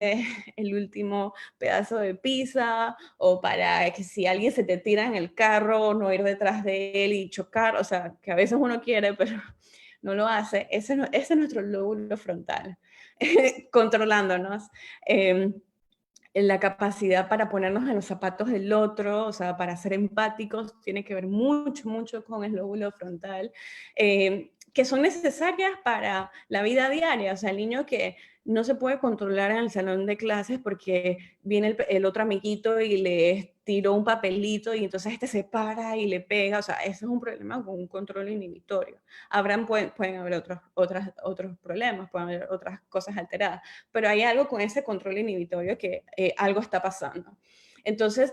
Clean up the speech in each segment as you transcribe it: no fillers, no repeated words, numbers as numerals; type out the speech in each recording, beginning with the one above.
el último pedazo de pizza, o para que si alguien se te tira en el carro, no ir detrás de él y chocar, o sea, que a veces uno quiere, pero no lo hace. Ese es nuestro lóbulo frontal, controlándonos. La capacidad para ponernos en los zapatos del otro, o sea, para ser empáticos, tiene que ver mucho, mucho con el lóbulo frontal, que son necesarias para la vida diaria. O sea, el niño que no se puede controlar en el salón de clases porque viene el otro amiguito y le tiró un papelito y entonces este se para y le pega. O sea, ese es un problema con un control inhibitorio. Pueden haber otros problemas, pueden haber otras cosas alteradas, pero hay algo con ese control inhibitorio que algo está pasando. Entonces,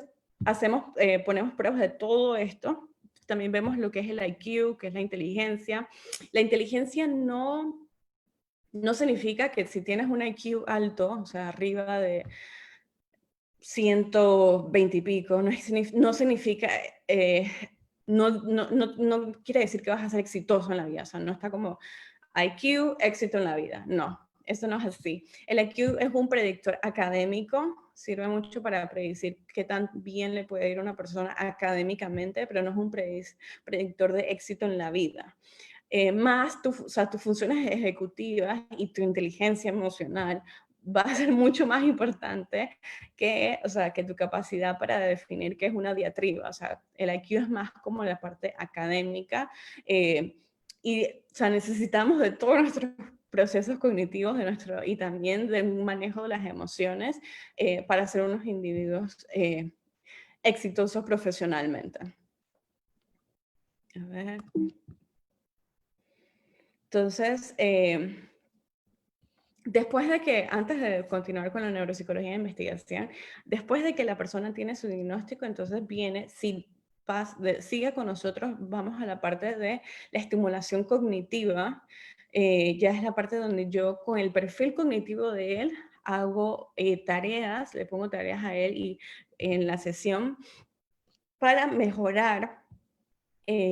ponemos pruebas de todo esto. También vemos lo que es el IQ, que es la inteligencia. La inteligencia no significa que si tienes un IQ alto, o sea, arriba de 120 y pico, no significa, no quiere decir que vas a ser exitoso en la vida. O sea, no está como IQ, éxito en la vida. No, eso no es así. El IQ es un predictor académico, sirve mucho para predecir qué tan bien le puede ir a una persona académicamente, pero no es un predictor de éxito en la vida. Más o sea, tus funciones ejecutivas y tu inteligencia emocional va a ser mucho más importante que, o sea, que tu capacidad para definir qué es una diatriba. O sea, el IQ es más como la parte académica, y, o sea, necesitamos de todos nuestros procesos cognitivos y también de un manejo de las emociones para ser unos individuos exitosos profesionalmente. A ver. Entonces, antes de continuar con la neuropsicología de investigación, después de que la persona tiene su diagnóstico, entonces viene, si sigue con nosotros, vamos a la parte de la estimulación cognitiva. Ya es la parte donde yo, con el perfil cognitivo de él, hago tareas, le pongo tareas a él y en la sesión para mejorar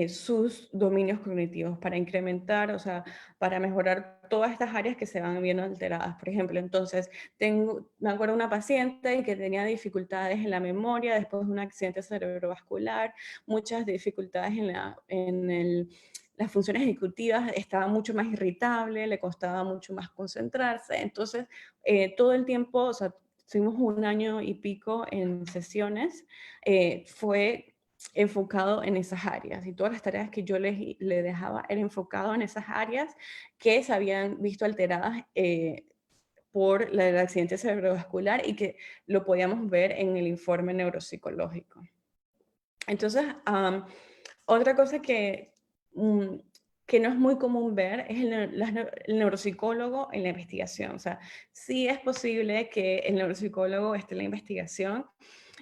sus dominios cognitivos, para incrementar, o sea, para mejorar todas estas áreas que se van viendo alteradas. Por ejemplo, entonces, me acuerdo de una paciente que tenía dificultades en la memoria después de un accidente cerebrovascular, muchas dificultades las funciones ejecutivas, estaba mucho más irritable, le costaba mucho más concentrarse. Entonces, todo el tiempo, o sea, tuvimos 1 año y pico en sesiones, fue enfocado en esas áreas, y todas las tareas que yo le dejaba era enfocado en esas áreas que se habían visto alteradas por el accidente cerebrovascular y que lo podíamos ver en el informe neuropsicológico. Entonces, otra cosa que no es muy común ver es el neuropsicólogo en la investigación. O sea, sí es posible que el neuropsicólogo esté en la investigación.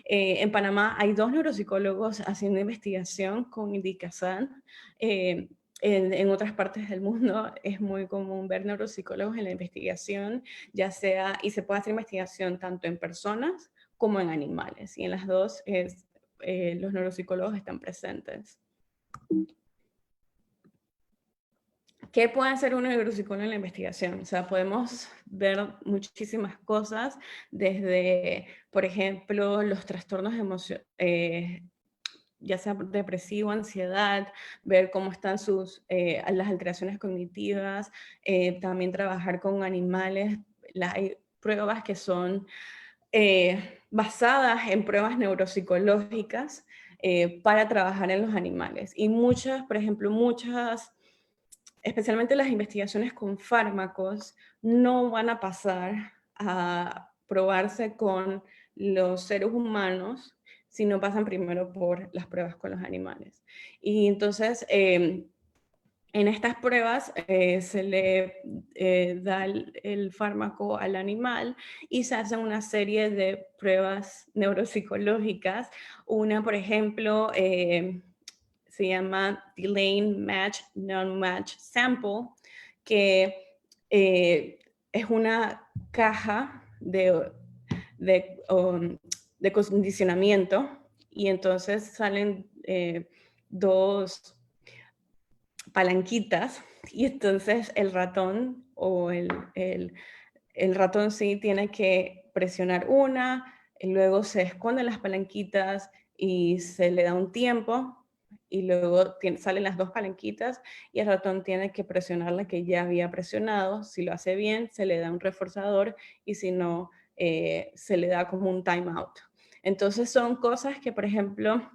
En Panamá hay 2 neuropsicólogos haciendo investigación con Indicazán. En otras partes del mundo es muy común ver neuropsicólogos en la investigación, ya sea, y se puede hacer investigación tanto en personas como en animales. Y en las dos los neuropsicólogos están presentes. ¿Qué puede hacer un neuropsicólogo en la investigación? O sea, podemos ver muchísimas cosas, desde, por ejemplo, los trastornos emocionales, ya sea depresivo, ansiedad, ver cómo están las alteraciones cognitivas, también trabajar con animales. Hay pruebas que son basadas en pruebas neuropsicológicas para trabajar en los animales. Y por ejemplo, especialmente las investigaciones con fármacos, no van a pasar a probarse con los seres humanos si no pasan primero por las pruebas con los animales. Y entonces, en estas pruebas se le da el fármaco al animal y se hacen una serie de pruebas neuropsicológicas. Una, por ejemplo, se llama Delayed Match Non-Match Sample, que es una caja de condicionamiento, y entonces salen 2 palanquitas, y entonces el ratón sí tiene que presionar una, y luego se esconden las palanquitas y se le da un tiempo, y luego salen las dos palanquitas y el ratón tiene que presionar la que ya había presionado. Si lo hace bien, se le da un reforzador, y si no, se le da como un timeout. Entonces son cosas que, por ejemplo,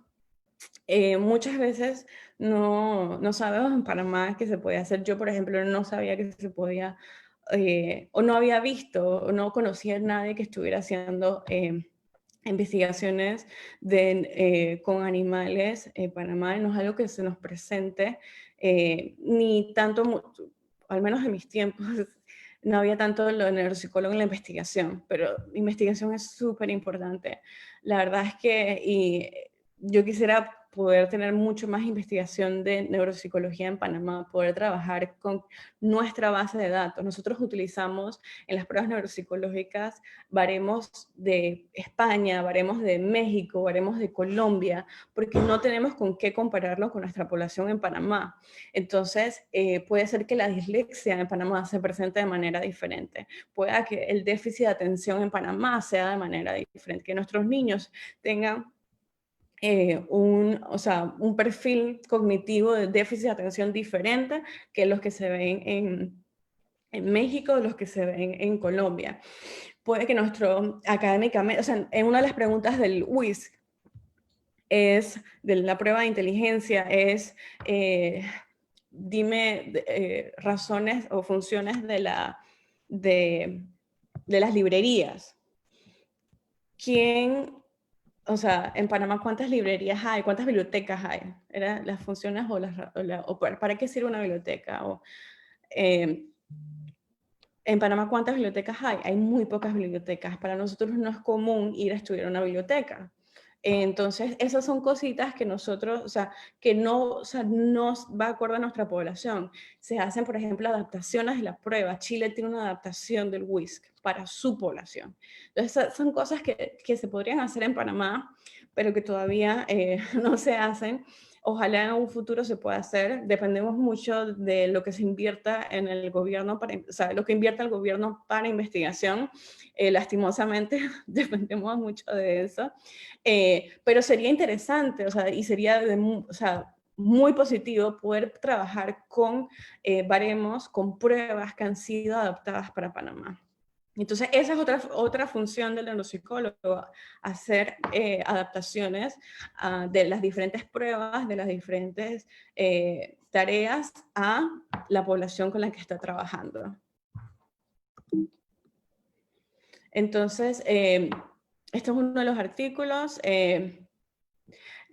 muchas veces no sabemos en Panamá que se puede hacer. Yo, por ejemplo, no sabía que se podía, o no había visto, o no conocía a nadie que estuviera haciendo investigaciones con animales en Panamá. No es algo que se nos presente, ni tanto, al menos en mis tiempos, no había tanto lo de neuropsicólogo en la investigación, pero la investigación es súper importante. La verdad es que yo quisiera poder tener mucho más investigación de neuropsicología en Panamá, poder trabajar con nuestra base de datos. Nosotros utilizamos en las pruebas neuropsicológicas baremos de España, baremos de México, baremos de Colombia, porque no tenemos con qué compararlo con nuestra población en Panamá. Entonces, puede ser que la dislexia en Panamá se presente de manera diferente. Pueda que el déficit de atención en Panamá sea de manera diferente, que nuestros niños tengan un perfil cognitivo de déficit de atención diferente que los que se ven en México, los que se ven en Colombia. Puede que académicamente, o sea, en una de las preguntas del WISC de la prueba de inteligencia dime razones o funciones de las librerías. O sea, en Panamá, ¿cuántas librerías hay? ¿Cuántas bibliotecas hay? ¿Eran las funciones o para qué sirve una biblioteca? Eh, en Panamá, ¿cuántas bibliotecas hay? Hay muy pocas bibliotecas. Para nosotros no es común ir a estudiar a una biblioteca. Entonces, esas son cositas que nosotros, o sea, que no va de acuerdo a nuestra población. Se hacen, por ejemplo, adaptaciones de la prueba. Chile tiene una adaptación del WISC para su población. Entonces, son cosas que se podrían hacer en Panamá, pero que todavía no se hacen. Ojalá en un futuro se pueda hacer. Dependemos mucho de lo que se invierta en el gobierno, o sea, lo que invierta el gobierno para investigación. Lastimosamente, dependemos mucho de eso. Pero sería interesante, o sea, y sería muy positivo poder trabajar con baremos, con pruebas que han sido adaptadas para Panamá. Entonces, esa es otra función del neuropsicólogo, hacer adaptaciones de las diferentes pruebas, de las diferentes tareas a la población con la que está trabajando. Entonces, esto es uno de los artículos. Se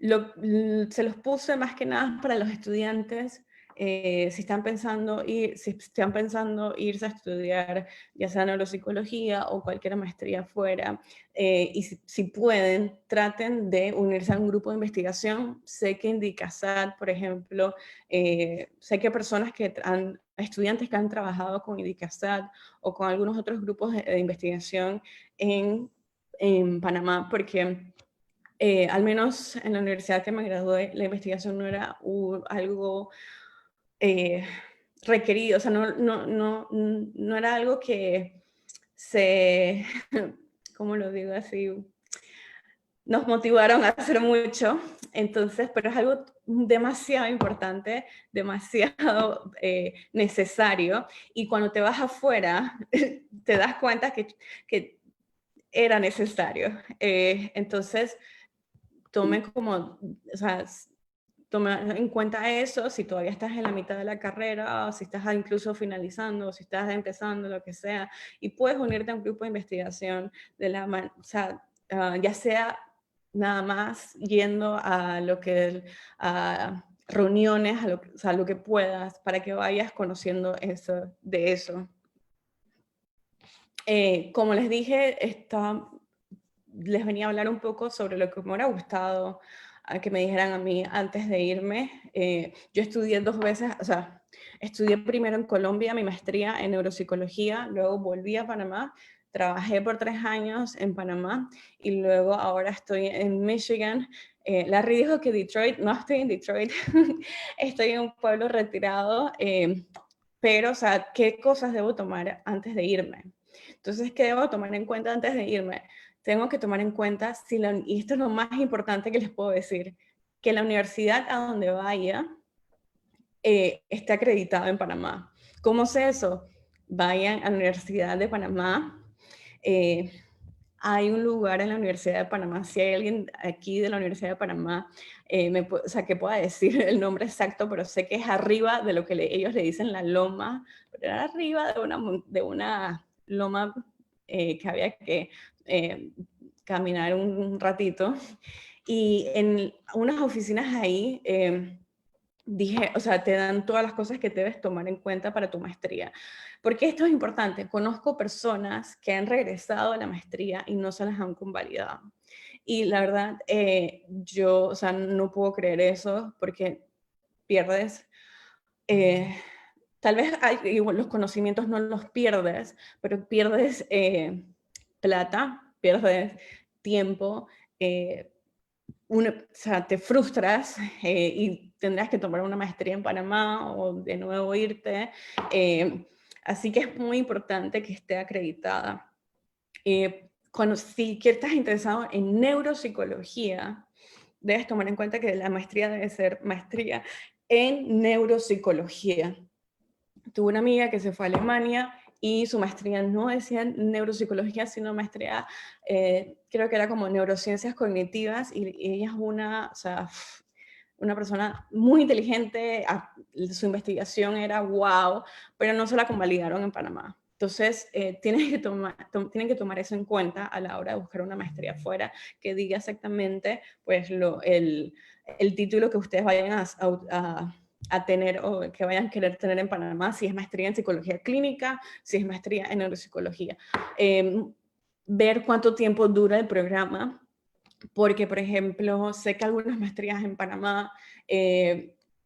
los puse más que nada para los estudiantes, si están pensando irse a estudiar ya sea neuropsicología o cualquier maestría fuera, y si pueden, traten de unirse a un grupo de investigación. Sé que Indicasat, por ejemplo, sé que estudiantes que han trabajado con Indicasat o con algunos otros grupos de investigación en Panamá, porque al menos en la universidad que me gradué, la investigación no era algo requerido, o sea, no era algo que ¿cómo lo digo así? Nos motivaron a hacer mucho, entonces, pero es algo demasiado importante, demasiado necesario, y cuando te vas afuera, te das cuenta que era necesario. Entonces, tome en cuenta eso, si todavía estás en la mitad de la carrera, o si estás incluso finalizando, o si estás empezando, lo que sea, y puedes unirte a un grupo de investigación ya sea nada más yendo a reuniones, lo que puedas, para que vayas conociendo de eso. Como les dije, les venía a hablar un poco sobre lo que me hubiera gustado que me dijeran a mí antes de irme. Yo estudié 2 veces, o sea, estudié primero en Colombia mi maestría en neuropsicología, luego volví a Panamá, trabajé por 3 años en Panamá y luego ahora estoy en Michigan. Larry dijo que Detroit, no estoy en Detroit, estoy en un pueblo retirado, pero, o sea, ¿qué cosas debo tomar antes de irme? Entonces, ¿qué debo tomar en cuenta antes de irme? Tengo que tomar en cuenta, y esto es lo más importante que les puedo decir, que la universidad a donde vaya esté acreditada en Panamá. ¿Cómo sé eso? Vayan a la Universidad de Panamá. eh, Hay un lugar en la Universidad de Panamá, si hay alguien aquí de la Universidad de Panamá, o sea, que pueda decir el nombre exacto, pero sé que es arriba de lo que ellos le dicen la loma, pero era arriba de una loma que había que eh, caminar un ratito. Y en unas oficinas ahí, dije, o sea, te dan todas las cosas que debes tomar en cuenta para tu maestría. Porque esto es importante. Conozco personas que han regresado a la maestría y no se las han convalidado. Y la verdad, yo, o sea, no puedo creer eso porque pierdes, eh, tal vez igual los conocimientos no los pierdes, pero pierdes plata, pierdes tiempo, eh, o sea, te frustras y tendrás que tomar una maestría en Panamá o de nuevo irte. eh, Así que es muy importante que esté acreditada. Si estás interesado en neuropsicología, debes tomar en cuenta que la maestría debe ser maestría en neuropsicología. Tuve una amiga que se fue a Alemania y su maestría no decía neuropsicología, sino maestría, creo que era como neurociencias cognitivas, y ella es una, o sea, una persona muy inteligente, su investigación era wow, pero no se la convalidaron en Panamá. Entonces, tienen que tomar eso en cuenta a la hora de buscar una maestría afuera, que diga exactamente pues, el título que ustedes vayan a tener o que vayan a querer tener en Panamá, si es maestría en psicología clínica, si es maestría en neuropsicología. Ver cuánto tiempo dura el programa, porque, por ejemplo, sé que algunas maestrías en Panamá,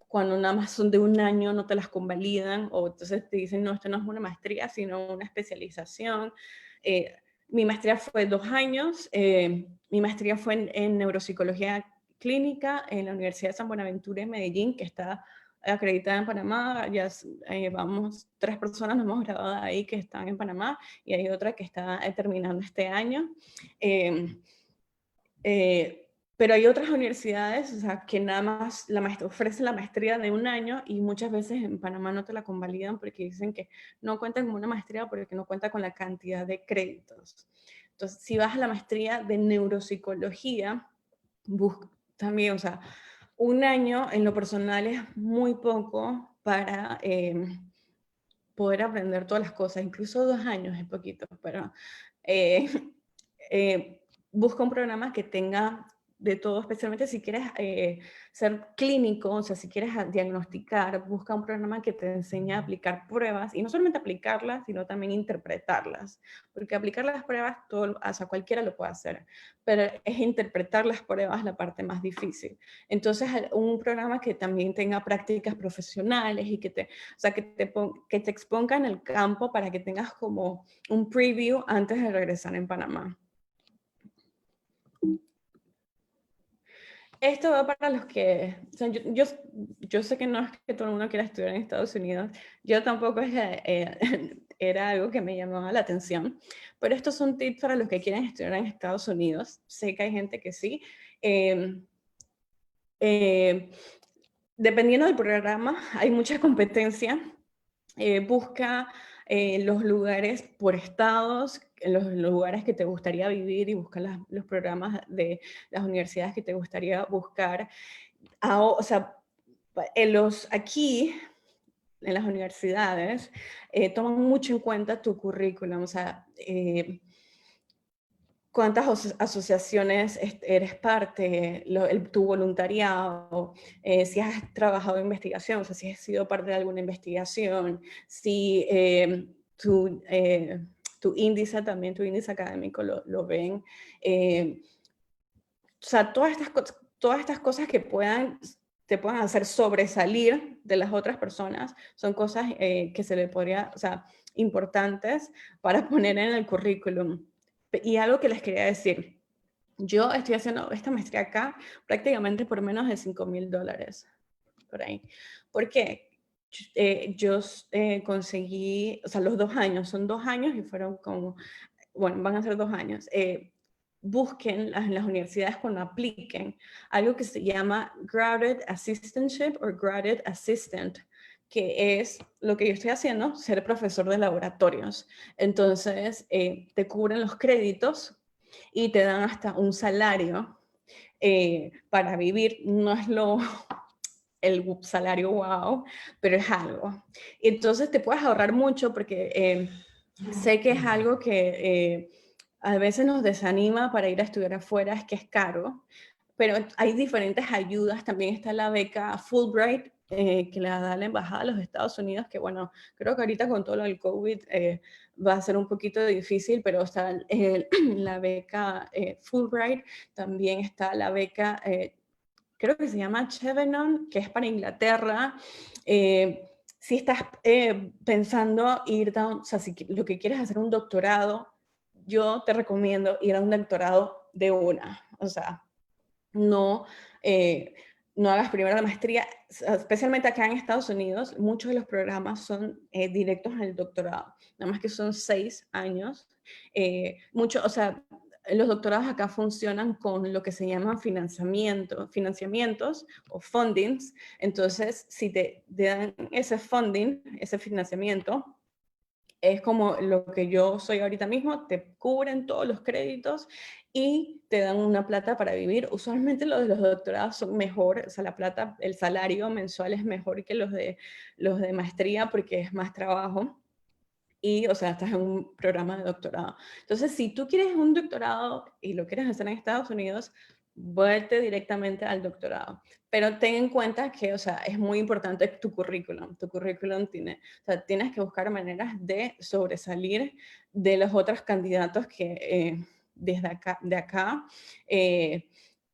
cuando nada más son de un año, no te las convalidan, o entonces te dicen, no, esto no es una maestría, sino una especialización. Eh, Mi maestría fue 2 años, mi maestría fue en neuropsicología clínica en la Universidad de San Buenaventura en Medellín, que está acreditada en Panamá. Ya vamos, 3 personas nos hemos graduado ahí que están en Panamá, y hay otra que está terminando este año. Eh, eh, pero hay otras universidades, o sea, que nada más ofrecen la maestría de un año, y muchas veces en Panamá no te la convalidan porque dicen que no cuenta como una maestría porque no cuenta con la cantidad de créditos. Entonces, si vas a la maestría de neuropsicología, también, o sea, un año en lo personal es muy poco para poder aprender todas las cosas. Incluso 2 años es poquito, pero eh, busca un programa que tenga de todo, especialmente si quieres ser clínico, o sea, si quieres diagnosticar, busca un programa que te enseñe a aplicar pruebas, y no solamente aplicarlas, sino también interpretarlas, porque aplicar las pruebas, o sea, cualquiera lo puede hacer, pero es interpretar las pruebas la parte más difícil. Entonces, un programa que también tenga prácticas profesionales y o sea, que te exponga en el campo para que tengas como un preview antes de regresar en Panamá. Esto va para los que, o sea, yo sé que no es que todo el mundo quiera estudiar en Estados Unidos, yo tampoco era algo que me llamaba la atención, pero estos son tips para los que quieren estudiar en Estados Unidos. Sé que hay gente que sí. Eh, eh, Dependiendo del programa, hay mucha competencia. Busca los lugares por estados, los lugares que te gustaría vivir, y busca los programas de las universidades que te gustaría buscar. O sea, aquí en las universidades toman mucho en cuenta tu currículum, o sea, cuántas asociaciones eres parte, tu voluntariado, si has trabajado en investigación, o sea, si has sido parte de alguna investigación, si tu índice también, tu índice académico lo ven. O sea, todas estas cosas que te puedan hacer sobresalir de las otras personas, son cosas que se le podría, o sea, importantes para poner en el currículum. Y algo que les quería decir, yo estoy haciendo esta maestría acá prácticamente por menos de $5,000, por ahí. ¿Por qué? yo conseguí, o sea, los 2 años, son 2 años y fueron como, bueno, van a ser 2 años. Busquen en las universidades cuando apliquen algo que se llama Graduate Assistantship o Graduate Assistant, que es lo que yo estoy haciendo, ser profesor de laboratorios. Entonces, te cubren los créditos y te dan hasta un salario para vivir. No es el salario wow, pero es algo. Entonces te puedes ahorrar mucho porque sé que es algo que a veces nos desanima para ir a estudiar afuera, es que es caro, pero hay diferentes ayudas. También está la beca Fulbright, que la da la Embajada de los Estados Unidos, que bueno, creo que ahorita con todo lo del COVID va a ser un poquito difícil, pero está la beca Fulbright, también está la beca creo que se llama Chevenon, que es para Inglaterra. Si estás pensando ir o sea, si lo que quieres es hacer un doctorado, yo te recomiendo ir a un doctorado de una. O sea, no, no hagas primero la maestría, especialmente acá en Estados Unidos, muchos de los programas son directos al doctorado, nada más que son 6 años. Mucho, o sea, los doctorados acá funcionan con lo que se llaman financiamientos o fundings. Entonces, si te dan ese funding, ese financiamiento, es como lo que yo soy ahorita mismo, te cubren todos los créditos y te dan una plata para vivir. Usualmente los de los doctorados son mejor, o sea, la plata, el salario mensual es mejor que los de maestría porque es más trabajo y, o sea, estás en un programa de doctorado. Entonces, si tú quieres un doctorado y lo quieres hacer en Estados Unidos, vuelve directamente al doctorado. Pero ten en cuenta que, o sea, es muy importante tu currículum. Tu currículum tiene, o sea, tienes que buscar maneras de sobresalir de los otros candidatos que desde acá, de acá,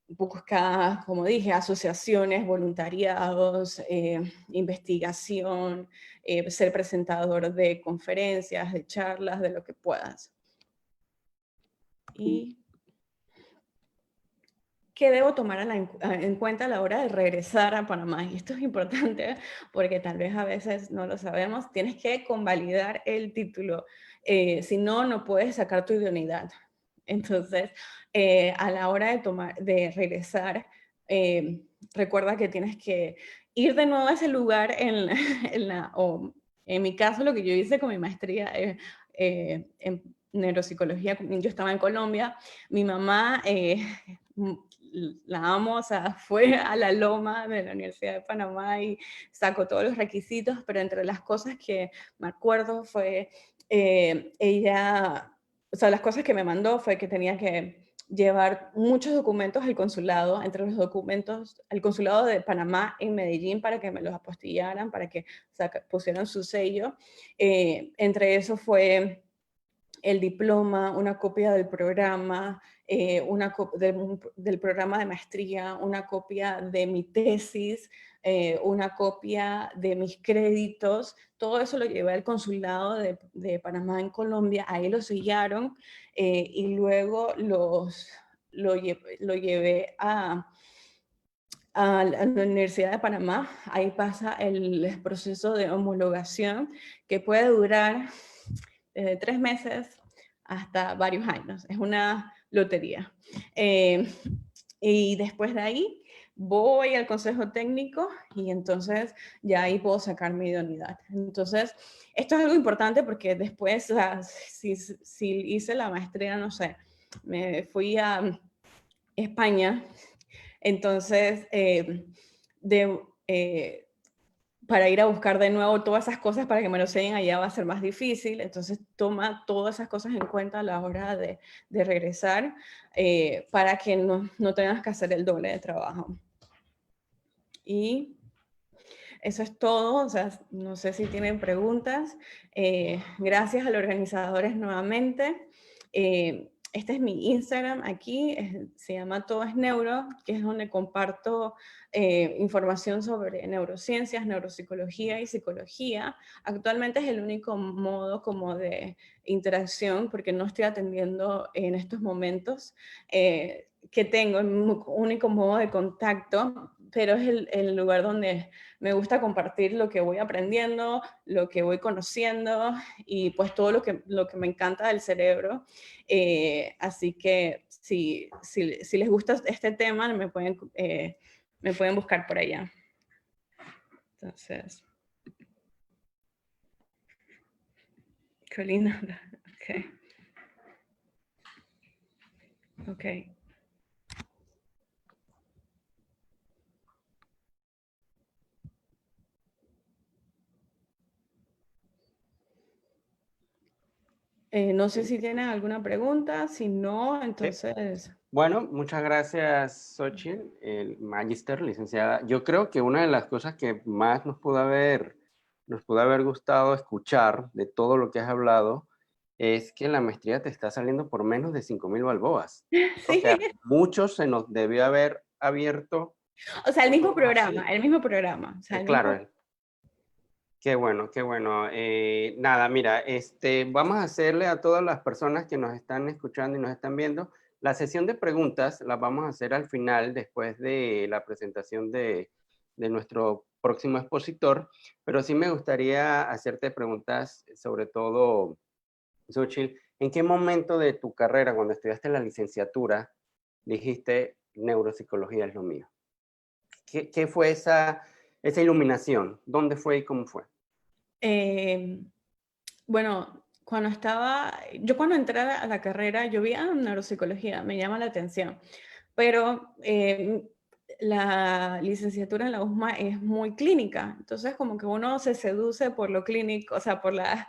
busca, como dije, asociaciones, voluntariados, investigación, ser presentador de conferencias, de charlas, de lo que puedas. ¿Y qué debo tomar en cuenta a la hora de regresar a Panamá? Y esto es importante porque tal vez a veces no lo sabemos. Tienes que convalidar el título. Si no, no puedes sacar tu idoneidad. Entonces, a la hora de regresar, eh, recuerda que tienes que ir de nuevo a ese lugar o en mi caso, lo que yo hice con mi maestría en neuropsicología. Yo estaba en Colombia, mi mamá la amo, o sea, fue a la Loma de la Universidad de Panamá y sacó todos los requisitos, pero entre las cosas que me acuerdo fue ella, o sea, las cosas que me mandó fue que tenía que llevar muchos documentos al consulado, entre los documentos, al consulado de Panamá en Medellín para que me los apostillaran, para que pusieran su sello. Entre eso fue el diploma, una copia del programa, del programa de maestría, una copia de mi tesis, una copia de mis créditos. Todo eso lo llevé al consulado de Panamá en Colombia, ahí lo sellaron y luego lo llevé a la Universidad de Panamá. Ahí pasa el proceso de homologación que puede durar desde 3 meses hasta varios años. Es una lotería. Eh, y después de ahí voy al consejo técnico y entonces ya ahí puedo sacar mi idoneidad. Entonces, esto es algo importante porque después, o sea, si hice la maestría, no sé, me fui a España, entonces, de, para ir a buscar de nuevo todas esas cosas para que me lo sellen allá va a ser más difícil. Entonces, toma todas esas cosas en cuenta a la hora de regresar para que no tengas que hacer el doble de trabajo. Y eso es todo. O sea, no sé si tienen preguntas. Gracias a los organizadores nuevamente. Este es mi Instagram aquí, se llama Todo es Neuro, que es donde comparto información sobre neurociencias, neuropsicología y psicología. Actualmente es el único modo como de interacción, porque no estoy atendiendo en estos momentos, que tengo, el único modo de contacto. pero es el lugar donde me gusta compartir lo que voy aprendiendo, lo que voy conociendo y pues todo lo que me encanta del cerebro. Así que si les gusta este tema, me pueden buscar por allá. Entonces, qué linda. Ok. Ok. No sé si tienen alguna pregunta, si no, entonces... Bueno, muchas gracias, Xochitl, el Magister, licenciada. Yo creo que una de las cosas que más nos pudo haber gustado escuchar de todo lo que has hablado es que la maestría te está saliendo por menos de 5,000 balboas. Creo Sí, que a muchos se nos debió haber abierto o sea, los ojos así. el mismo programa, o sea, el mismo... Claro, qué bueno, qué bueno. Nada, mira, vamos a hacerle a todas las personas que nos están escuchando y nos están viendo, la sesión de preguntas la vamos a hacer al final, después de la presentación de nuestro próximo expositor, pero sí me gustaría hacerte preguntas, sobre todo, Xochitl, ¿en qué momento de tu carrera, cuando estudiaste la licenciatura, dijiste neuropsicología es lo mío? ¿Qué fue esa iluminación? ¿Dónde fue y cómo fue? Eh, bueno, yo cuando entré a la carrera, yo vi neuropsicología, me llama la atención, pero la licenciatura en la USMA es muy clínica, entonces como que uno se seduce por lo clínico, o sea, por la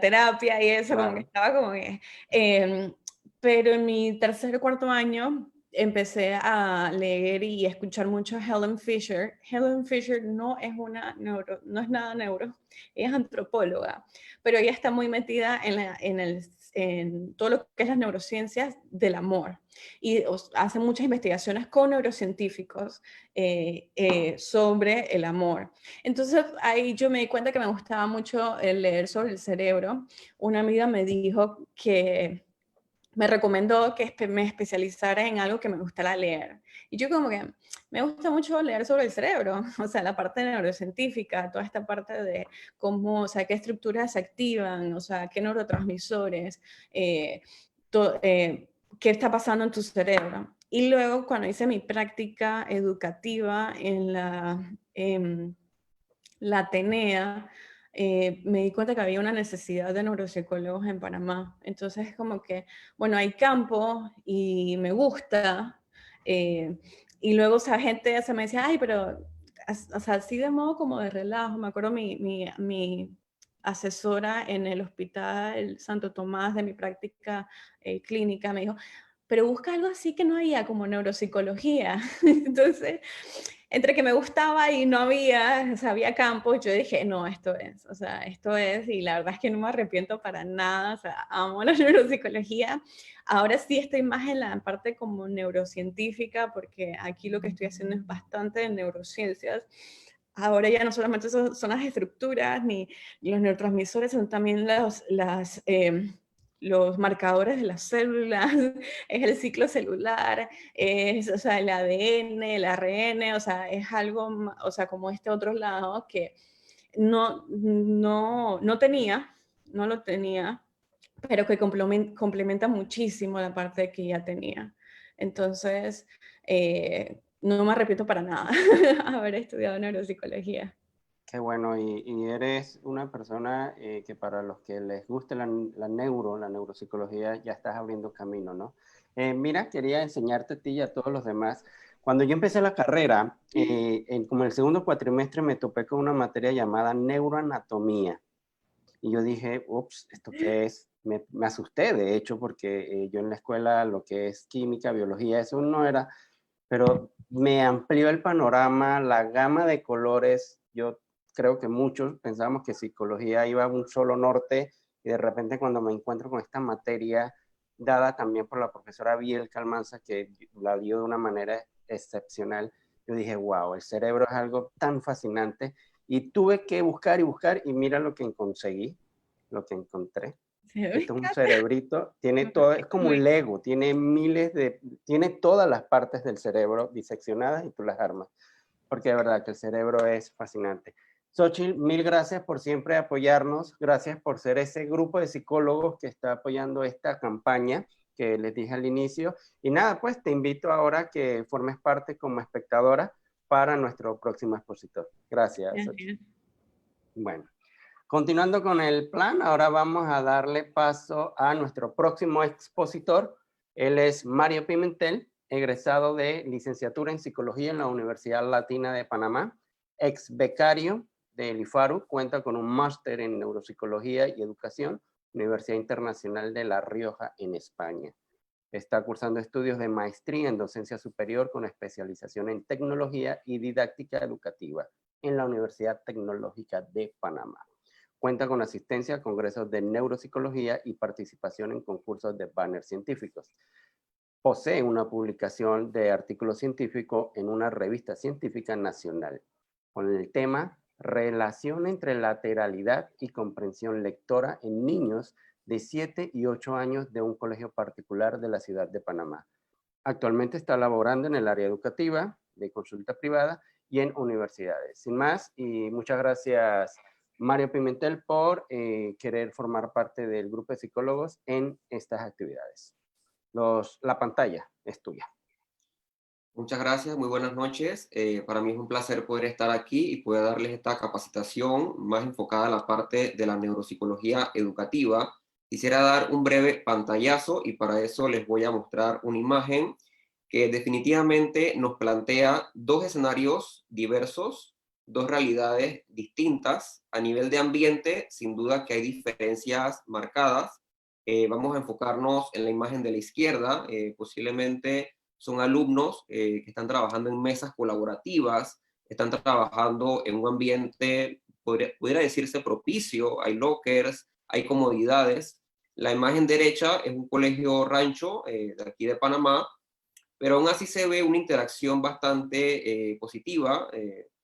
terapia y eso, como que Claro. estaba como que... em, pero en mi tercer o cuarto año empecé a leer y escuchar mucho a Helen Fisher. Helen Fisher no es nada neuro, ella es antropóloga, pero ella está muy metida en todo lo que es las neurociencias del amor y hace muchas investigaciones con neurocientíficos sobre el amor. Entonces ahí yo me di cuenta que me gustaba mucho el leer sobre el cerebro. Una amiga me dijo que me recomendó que me especializara en algo que me gustara leer. Y yo como que me gusta mucho leer sobre el cerebro, o sea, la parte neurocientífica, toda esta parte de cómo, o sea, qué estructuras se activan, o sea, qué neurotransmisores, eh, qué está pasando en tu cerebro. Y luego cuando hice mi práctica educativa en la Atenea, me di cuenta que había una necesidad de neuropsicólogos en Panamá. Entonces, como que, bueno, hay campo y me gusta. Y luego, o sea, gente se me decía, ay, pero, o sea, así de modo como de relajo. Me acuerdo mi asesora en el hospital Santo Tomás de mi práctica clínica me dijo, pero busca algo así que no haya como neuropsicología. Entonces, entre que me gustaba y no había, o sea, había campos, yo dije, no, esto es, o sea, esto es, y la verdad es que no me arrepiento para nada, o sea, amo la neuropsicología. Ahora sí estoy más en la parte como neurocientífica, porque aquí lo que estoy haciendo es bastante de neurociencias. Ahora ya no solamente son las estructuras ni los neurotransmisores, son también los marcadores de las células, es el ciclo celular, es, o sea, el ADN, el ARN, o sea, es algo, o sea, como este otro lado que no tenía, no lo tenía, pero que complementa muchísimo la parte que ya tenía. Entonces, no me arrepiento para nada haber estudiado neuropsicología. Qué bueno, y eres una persona que para los que les guste la neuropsicología, ya estás abriendo camino, ¿no? Mira, quería enseñarte a ti y a todos los demás. Cuando yo empecé la carrera, como el segundo cuatrimestre me topé con una materia llamada neuroanatomía. Y yo dije, ups, ¿esto qué es? Me asusté, de hecho, porque yo en la escuela lo que es química, biología, eso no era, pero me amplió el panorama, la gama de colores. Yo creo que muchos pensamos que psicología iba a un solo norte y de repente cuando me encuentro con esta materia dada también por la profesora Biel Calmanza, que la dio de una manera excepcional, yo dije, wow, el cerebro es algo tan fascinante y tuve que buscar y buscar y mira lo que conseguí, lo que encontré. Sí, me Esto es un encanta. cerebrito, tiene todo, es como un Lego, tiene todas las partes del cerebro diseccionadas y tú las armas. porque de verdad que el cerebro es fascinante. Xochitl, mil gracias por siempre apoyarnos, gracias por ser ese grupo de psicólogos que está apoyando esta campaña que les dije al inicio. Y nada, pues te invito ahora a que formes parte como espectadora para nuestro próximo expositor. Gracias, Xochitl. Gracias. Bueno, continuando con el plan, ahora vamos a darle paso a nuestro próximo expositor. Él es Mario Pimentel, egresado de licenciatura en Psicología en la Universidad Latina de Panamá, ex becario del IFARU, cuenta con un máster en Neuropsicología y Educación, Universidad Internacional de La Rioja, en España. Está cursando estudios de maestría en docencia superior con especialización en tecnología y didáctica educativa en la Universidad Tecnológica de Panamá. Cuenta con asistencia a congresos de neuropsicología y participación en concursos de banners científicos. Posee una publicación de artículo científico en una revista científica nacional con el tema Relación entre lateralidad y comprensión lectora en niños de 7 y 8 años de un colegio particular de la ciudad de Panamá. Actualmente está laborando en el área educativa, de consulta privada y en universidades. Sin más, y muchas gracias Mario Pimentel por querer formar parte del grupo de psicólogos en estas actividades. La pantalla es tuya. Muchas gracias, muy buenas noches. Para mí es un placer poder estar aquí y poder darles esta capacitación más enfocada a la parte de la neuropsicología educativa. Quisiera dar un breve pantallazo y para eso les voy a mostrar una imagen que definitivamente nos plantea dos escenarios diversos, dos realidades distintas. A nivel de ambiente, sin duda que hay diferencias marcadas. Vamos a enfocarnos en la imagen de la izquierda, posiblemente son alumnos que están trabajando en mesas colaborativas, están trabajando en un ambiente, pudiera decirse, propicio, hay lockers, hay comodidades. La imagen derecha es un colegio rancho de aquí de Panamá, pero aún así se ve una interacción bastante positiva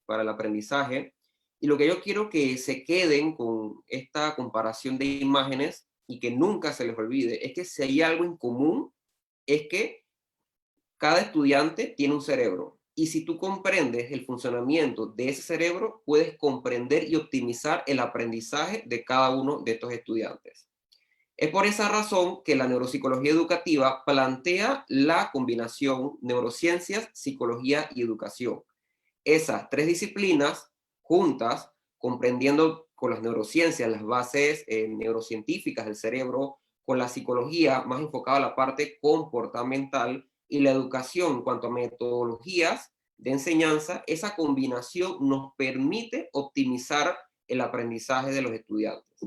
para el aprendizaje. Y lo que yo quiero que se queden con esta comparación de imágenes y que nunca se les olvide es que si hay algo en común, es que cada estudiante tiene un cerebro y si tú comprendes el funcionamiento de ese cerebro, puedes comprender y optimizar el aprendizaje de cada uno de estos estudiantes. Es por esa razón que la neuropsicología educativa plantea la combinación neurociencias, psicología y educación. Esas tres disciplinas juntas, comprendiendo con las neurociencias las bases neurocientíficas del cerebro, con la psicología más enfocada a la parte comportamental y la educación en cuanto a metodologías de enseñanza, esa combinación nos permite optimizar el aprendizaje de los estudiantes.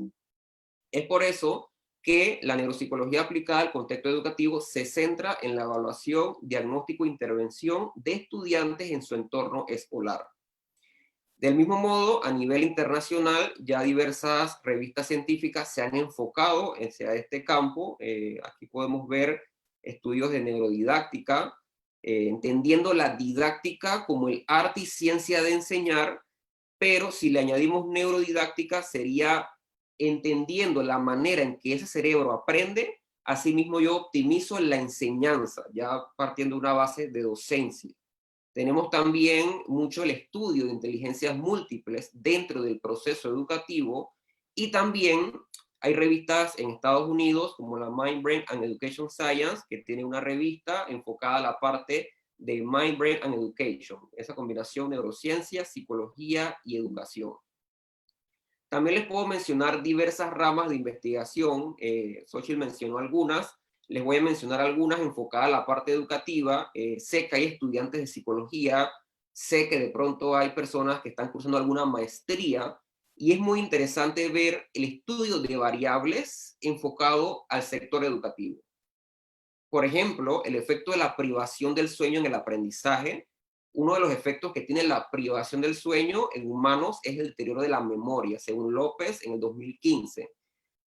Es por eso que la neuropsicología aplicada al contexto educativo se centra en la evaluación, diagnóstico e intervención de estudiantes en su entorno escolar. Del mismo modo, a nivel internacional, ya diversas revistas científicas se han enfocado hacia este campo. Aquí podemos ver estudios de neurodidáctica, entendiendo la didáctica como el arte y ciencia de enseñar, pero si le añadimos neurodidáctica sería entendiendo la manera en que ese cerebro aprende, asimismo yo optimizo la enseñanza, ya partiendo de una base de docencia. Tenemos también mucho el estudio de inteligencias múltiples dentro del proceso educativo y también hay revistas en Estados Unidos como la Mind, Brain and Education Science, que tiene una revista enfocada a la parte de Mind, Brain and Education, esa combinación de neurociencia, psicología y educación. También les puedo mencionar diversas ramas de investigación. Xochitl mencionó algunas. Les voy a mencionar algunas enfocadas a la parte educativa. Sé que hay estudiantes de psicología. Sé que de pronto hay personas que están cursando alguna maestría. Y es muy interesante ver el estudio de variables enfocado al sector educativo. Por ejemplo, el efecto de la privación del sueño en el aprendizaje. Uno de los efectos que tiene la privación del sueño en humanos es el deterioro de la memoria, según López en el 2015.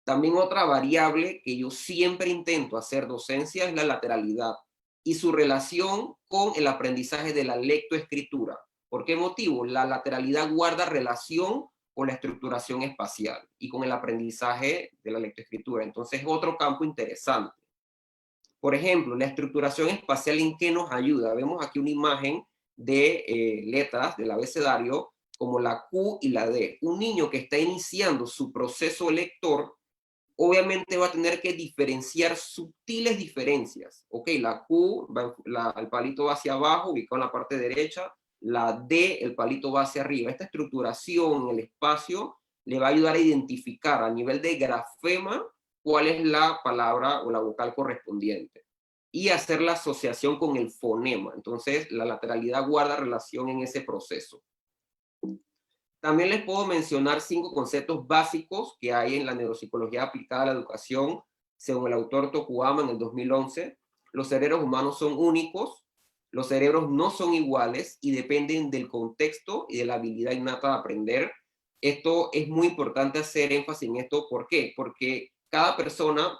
También otra variable que yo siempre intento hacer docencia es la lateralidad y su relación con el aprendizaje de la lectoescritura. ¿Por qué motivo? La lateralidad guarda relación con la estructuración espacial y con el aprendizaje de la lectoescritura. Entonces es otro campo interesante. Por ejemplo, la estructuración espacial, ¿en qué nos ayuda? Vemos aquí una imagen de letras del abecedario, como la Q y la D. Un niño que está iniciando su proceso lector, obviamente va a tener que diferenciar sutiles diferencias. Ok, la Q, el palito va hacia abajo, ubicado en la parte derecha. La D, el palito va hacia arriba. Esta estructuración en el espacio le va a ayudar a identificar a nivel de grafema cuál es la palabra o la vocal correspondiente y hacer la asociación con el fonema. Entonces, la lateralidad guarda relación en ese proceso. También les puedo mencionar 5 conceptos básicos que hay en la neuropsicología aplicada a la educación, según el autor Tokuyama en el 2011. Los cerebros humanos son únicos, los cerebros no son iguales y dependen del contexto y de la habilidad innata de aprender. Esto es muy importante hacer énfasis en esto. ¿Por qué? Porque cada persona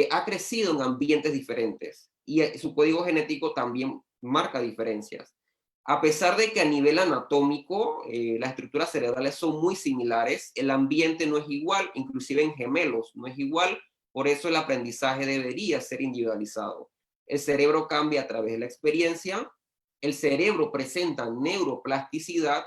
ha crecido en ambientes diferentes y su código genético también marca diferencias. A pesar de que a nivel anatómico las estructuras cerebrales son muy similares, el ambiente no es igual, inclusive en gemelos no es igual, por eso el aprendizaje debería ser individualizado. El cerebro cambia a través de la experiencia, el cerebro presenta neuroplasticidad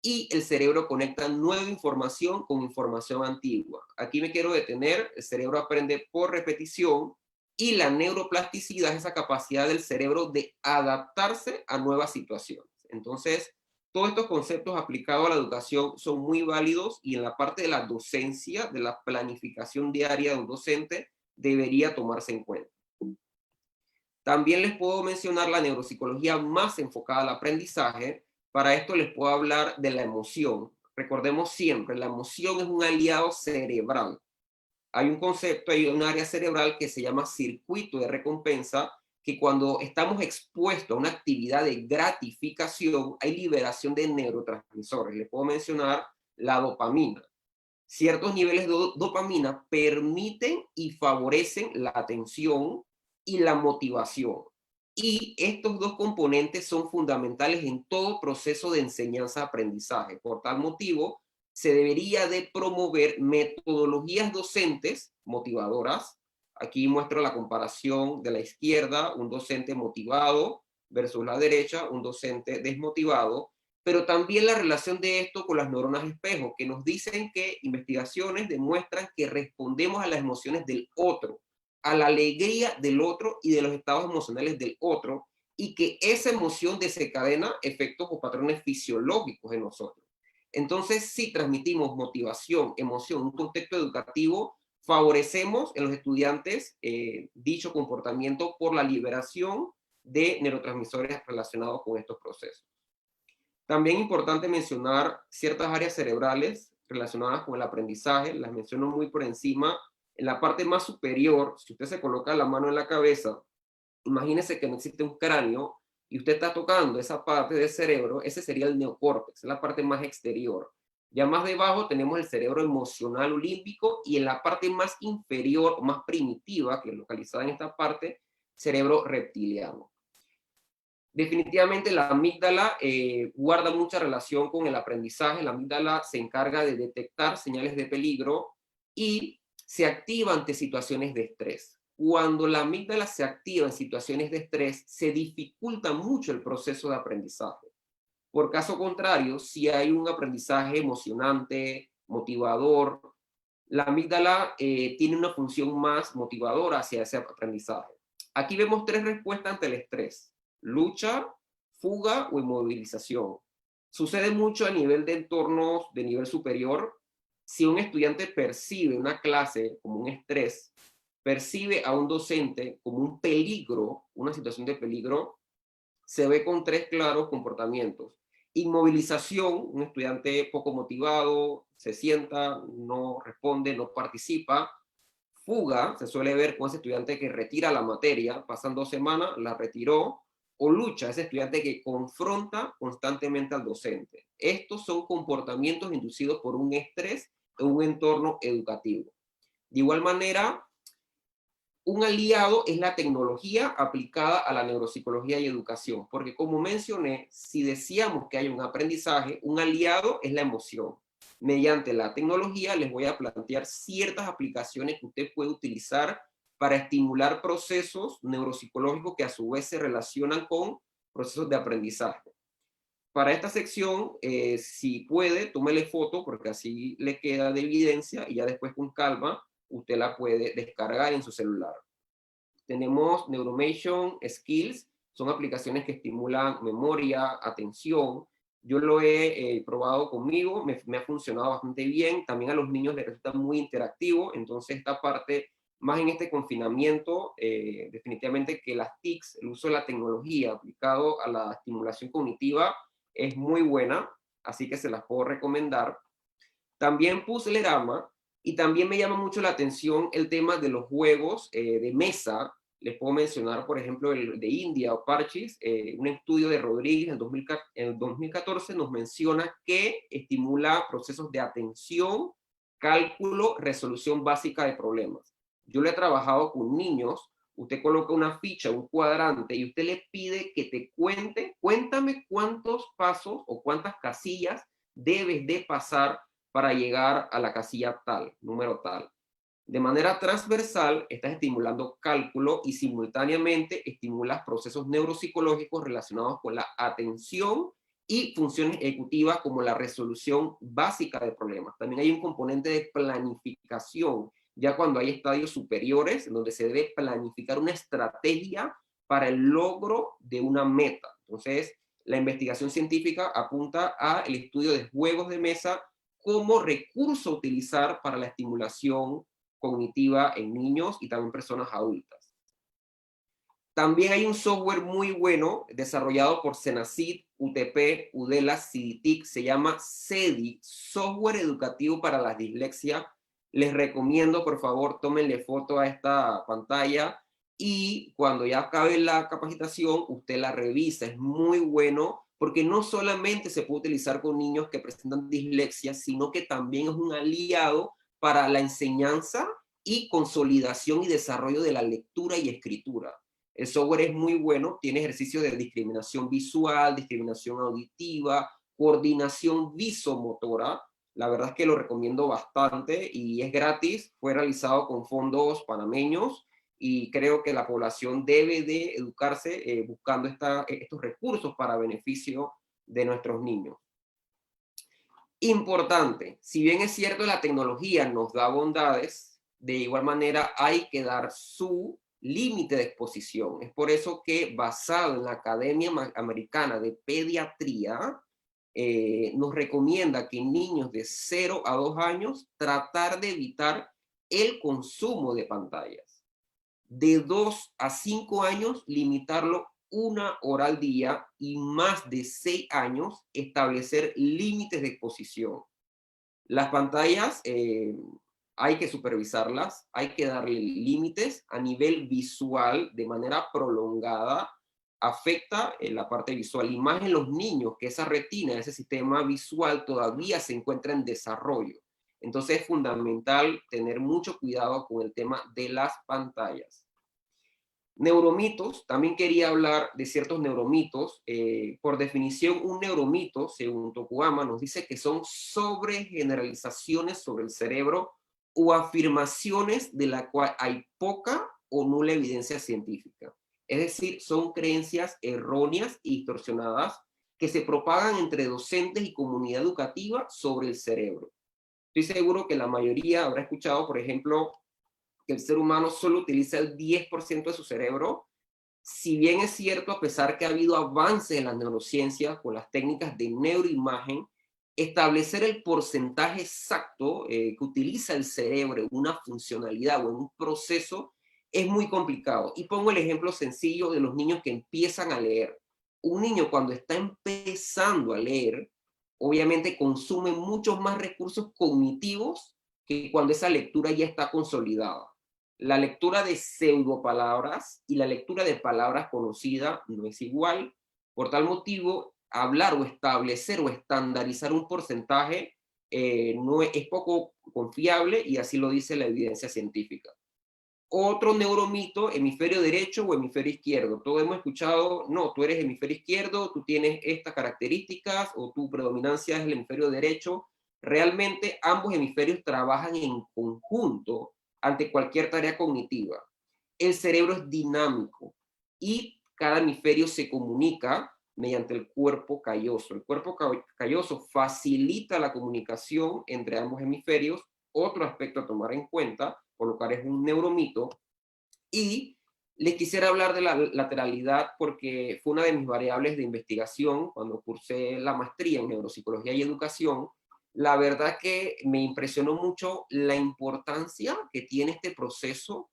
y el cerebro conecta nueva información con información antigua. Aquí me quiero detener, el cerebro aprende por repetición y la neuroplasticidad es esa capacidad del cerebro de adaptarse a nuevas situaciones. Entonces, todos estos conceptos aplicados a la educación son muy válidos y en la parte de la docencia, de la planificación diaria de un docente, debería tomarse en cuenta. También les puedo mencionar la neuropsicología más enfocada al aprendizaje. Para esto les puedo hablar de la emoción. Recordemos siempre, la emoción es un aliado cerebral. Hay un concepto, hay un área cerebral que se llama circuito de recompensa, que cuando estamos expuestos a una actividad de gratificación, hay liberación de neurotransmisores. Les puedo mencionar la dopamina. Ciertos niveles de dopamina permiten y favorecen la atención y la motivación. Y estos dos componentes son fundamentales en todo proceso de enseñanza-aprendizaje. Por tal motivo, se debería de promover metodologías docentes motivadoras. Aquí muestro la comparación de la izquierda, un docente motivado versus la derecha, un docente desmotivado, pero también la relación de esto con las neuronas espejo, que nos dicen que investigaciones demuestran que respondemos a las emociones del otro, a la alegría del otro y de los estados emocionales del otro, y que esa emoción desencadena efectos o patrones fisiológicos en nosotros. Entonces, si transmitimos motivación, emoción, un contexto educativo, favorecemos en los estudiantes dicho comportamiento por la liberación de neurotransmisores relacionados con estos procesos. También es importante mencionar ciertas áreas cerebrales relacionadas con el aprendizaje, las menciono muy por encima. En la parte más superior, si usted se coloca la mano en la cabeza, imagínese que no existe un cráneo y usted está tocando esa parte del cerebro, ese sería el neocórtex, la parte más exterior. Ya más debajo tenemos el cerebro emocional o límbico y en la parte más inferior, más primitiva, que es localizada en esta parte, cerebro reptiliano. Definitivamente la amígdala guarda mucha relación con el aprendizaje. La amígdala se encarga de detectar señales de peligro y se activa ante situaciones de estrés. Cuando la amígdala se activa en situaciones de estrés, se dificulta mucho el proceso de aprendizaje. Por caso contrario, si hay un aprendizaje emocionante, motivador, la amígdala tiene una función más motivadora hacia ese aprendizaje. Aquí vemos 3 respuestas ante el estrés: lucha, fuga o inmovilización. Sucede mucho a nivel de entornos de nivel superior. Si un estudiante percibe una clase como un estrés, percibe a un docente como un peligro, una situación de peligro, se ve con 3 claros comportamientos. Inmovilización, un estudiante poco motivado, se sienta, no responde, no participa. Fuga, se suele ver con ese estudiante que retira la materia, pasan 2 semanas, la retiró. O lucha, ese estudiante que confronta constantemente al docente. Estos son comportamientos inducidos por un estrés en un entorno educativo. De igual manera, un aliado es la tecnología aplicada a la neuropsicología y educación, porque como mencioné, si decíamos que hay un aprendizaje, un aliado es la emoción. Mediante la tecnología les voy a plantear ciertas aplicaciones que usted puede utilizar para estimular procesos neuropsicológicos que a su vez se relacionan con procesos de aprendizaje. Para esta sección, si puede, tómele foto porque así le queda de evidencia y ya después con calma usted la puede descargar en su celular. Tenemos Neuromation Skills, son aplicaciones que estimulan memoria, atención. Yo lo he probado conmigo, me ha funcionado bastante bien. También a los niños les resulta muy interactivo, entonces esta parte, más en este confinamiento, definitivamente que las TICs, el uso de la tecnología aplicado a la estimulación cognitiva es muy buena, así que se las puedo recomendar. También Puzzlerama, y también me llama mucho la atención el tema de los juegos de mesa. Les puedo mencionar, por ejemplo, el de India o Parchís. Un estudio de Rodríguez en el 2014 nos menciona que estimula procesos de atención, cálculo, resolución básica de problemas. Yo lo he trabajado con niños. Usted coloca una ficha, un cuadrante, y usted le pide que te cuéntame cuántos pasos o cuántas casillas debes de pasar para llegar a la casilla tal, número tal. De manera transversal, estás estimulando cálculo y simultáneamente estimulas procesos neuropsicológicos relacionados con la atención y funciones ejecutivas como la resolución básica de problemas. También hay un componente de planificación, ya cuando hay estadios superiores, en donde se debe planificar una estrategia para el logro de una meta. Entonces, la investigación científica apunta al estudio de juegos de mesa como recurso a utilizar para la estimulación cognitiva en niños y también personas adultas. También hay un software muy bueno desarrollado por Senacid, UTP, Udela, CIDITIC, se llama SEDI, Software Educativo para la Dislexia. Les recomiendo, por favor, tómenle foto a esta pantalla y cuando ya acabe la capacitación, usted la revisa. Es muy bueno porque no solamente se puede utilizar con niños que presentan dislexia, sino que también es un aliado para la enseñanza y consolidación y desarrollo de la lectura y escritura. El software es muy bueno, tiene ejercicios de discriminación visual, discriminación auditiva, coordinación visomotora. La verdad es que lo recomiendo bastante y es gratis. Fue realizado con fondos panameños y creo que la población debe de educarse buscando estos recursos para beneficio de nuestros niños. Importante, si bien es cierto la tecnología nos da bondades, de igual manera hay que dar su límite de exposición. Es por eso que basado en la Academia Americana de Pediatría, nos recomienda que en niños de 0 a 2 años tratar de evitar el consumo de pantallas. De 2 a 5 años limitarlo 1 hora al día y más de 6 años establecer límites de exposición. Las pantallas hay que supervisarlas, hay que darle límites a nivel visual de manera prolongada, afecta en la parte visual y más en los niños que esa retina, ese sistema visual todavía se encuentra en desarrollo. Entonces es fundamental tener mucho cuidado con el tema de las pantallas. Neuromitos, también quería hablar de ciertos neuromitos. Por definición, un neuromito, según Tokuyama, nos dice que son sobregeneralizaciones sobre el cerebro o afirmaciones de la cual hay poca o nula evidencia científica. Es decir, son creencias erróneas y distorsionadas que se propagan entre docentes y comunidad educativa sobre el cerebro. Estoy seguro que la mayoría habrá escuchado, por ejemplo, que el ser humano solo utiliza el 10% de su cerebro. Si bien es cierto, a pesar que ha habido avances en las neurociencias con las técnicas de neuroimagen, establecer el porcentaje exacto que utiliza el cerebro en una funcionalidad o en un proceso es muy complicado. Y pongo el ejemplo sencillo de los niños que empiezan a leer. Un niño cuando está empezando a leer, obviamente consume muchos más recursos cognitivos que cuando esa lectura ya está consolidada. La lectura de pseudopalabras y la lectura de palabras conocidas no es igual. Por tal motivo, hablar o establecer o estandarizar un porcentaje no es poco confiable y así lo dice la evidencia científica. Otro neuromito, hemisferio derecho o hemisferio izquierdo. Todos hemos escuchado, no, tú eres hemisferio izquierdo, tú tienes estas características o tu predominancia es el hemisferio derecho. Realmente ambos hemisferios trabajan en conjunto ante cualquier tarea cognitiva. El cerebro es dinámico y cada hemisferio se comunica mediante el cuerpo calloso. El cuerpo calloso facilita la comunicación entre ambos hemisferios. Otro aspecto a tomar en cuenta, por lo cual es un neuromito. Y les quisiera hablar de la lateralidad porque fue una de mis variables de investigación cuando cursé la maestría en neuropsicología y educación. La verdad que me impresionó mucho la importancia que tiene este proceso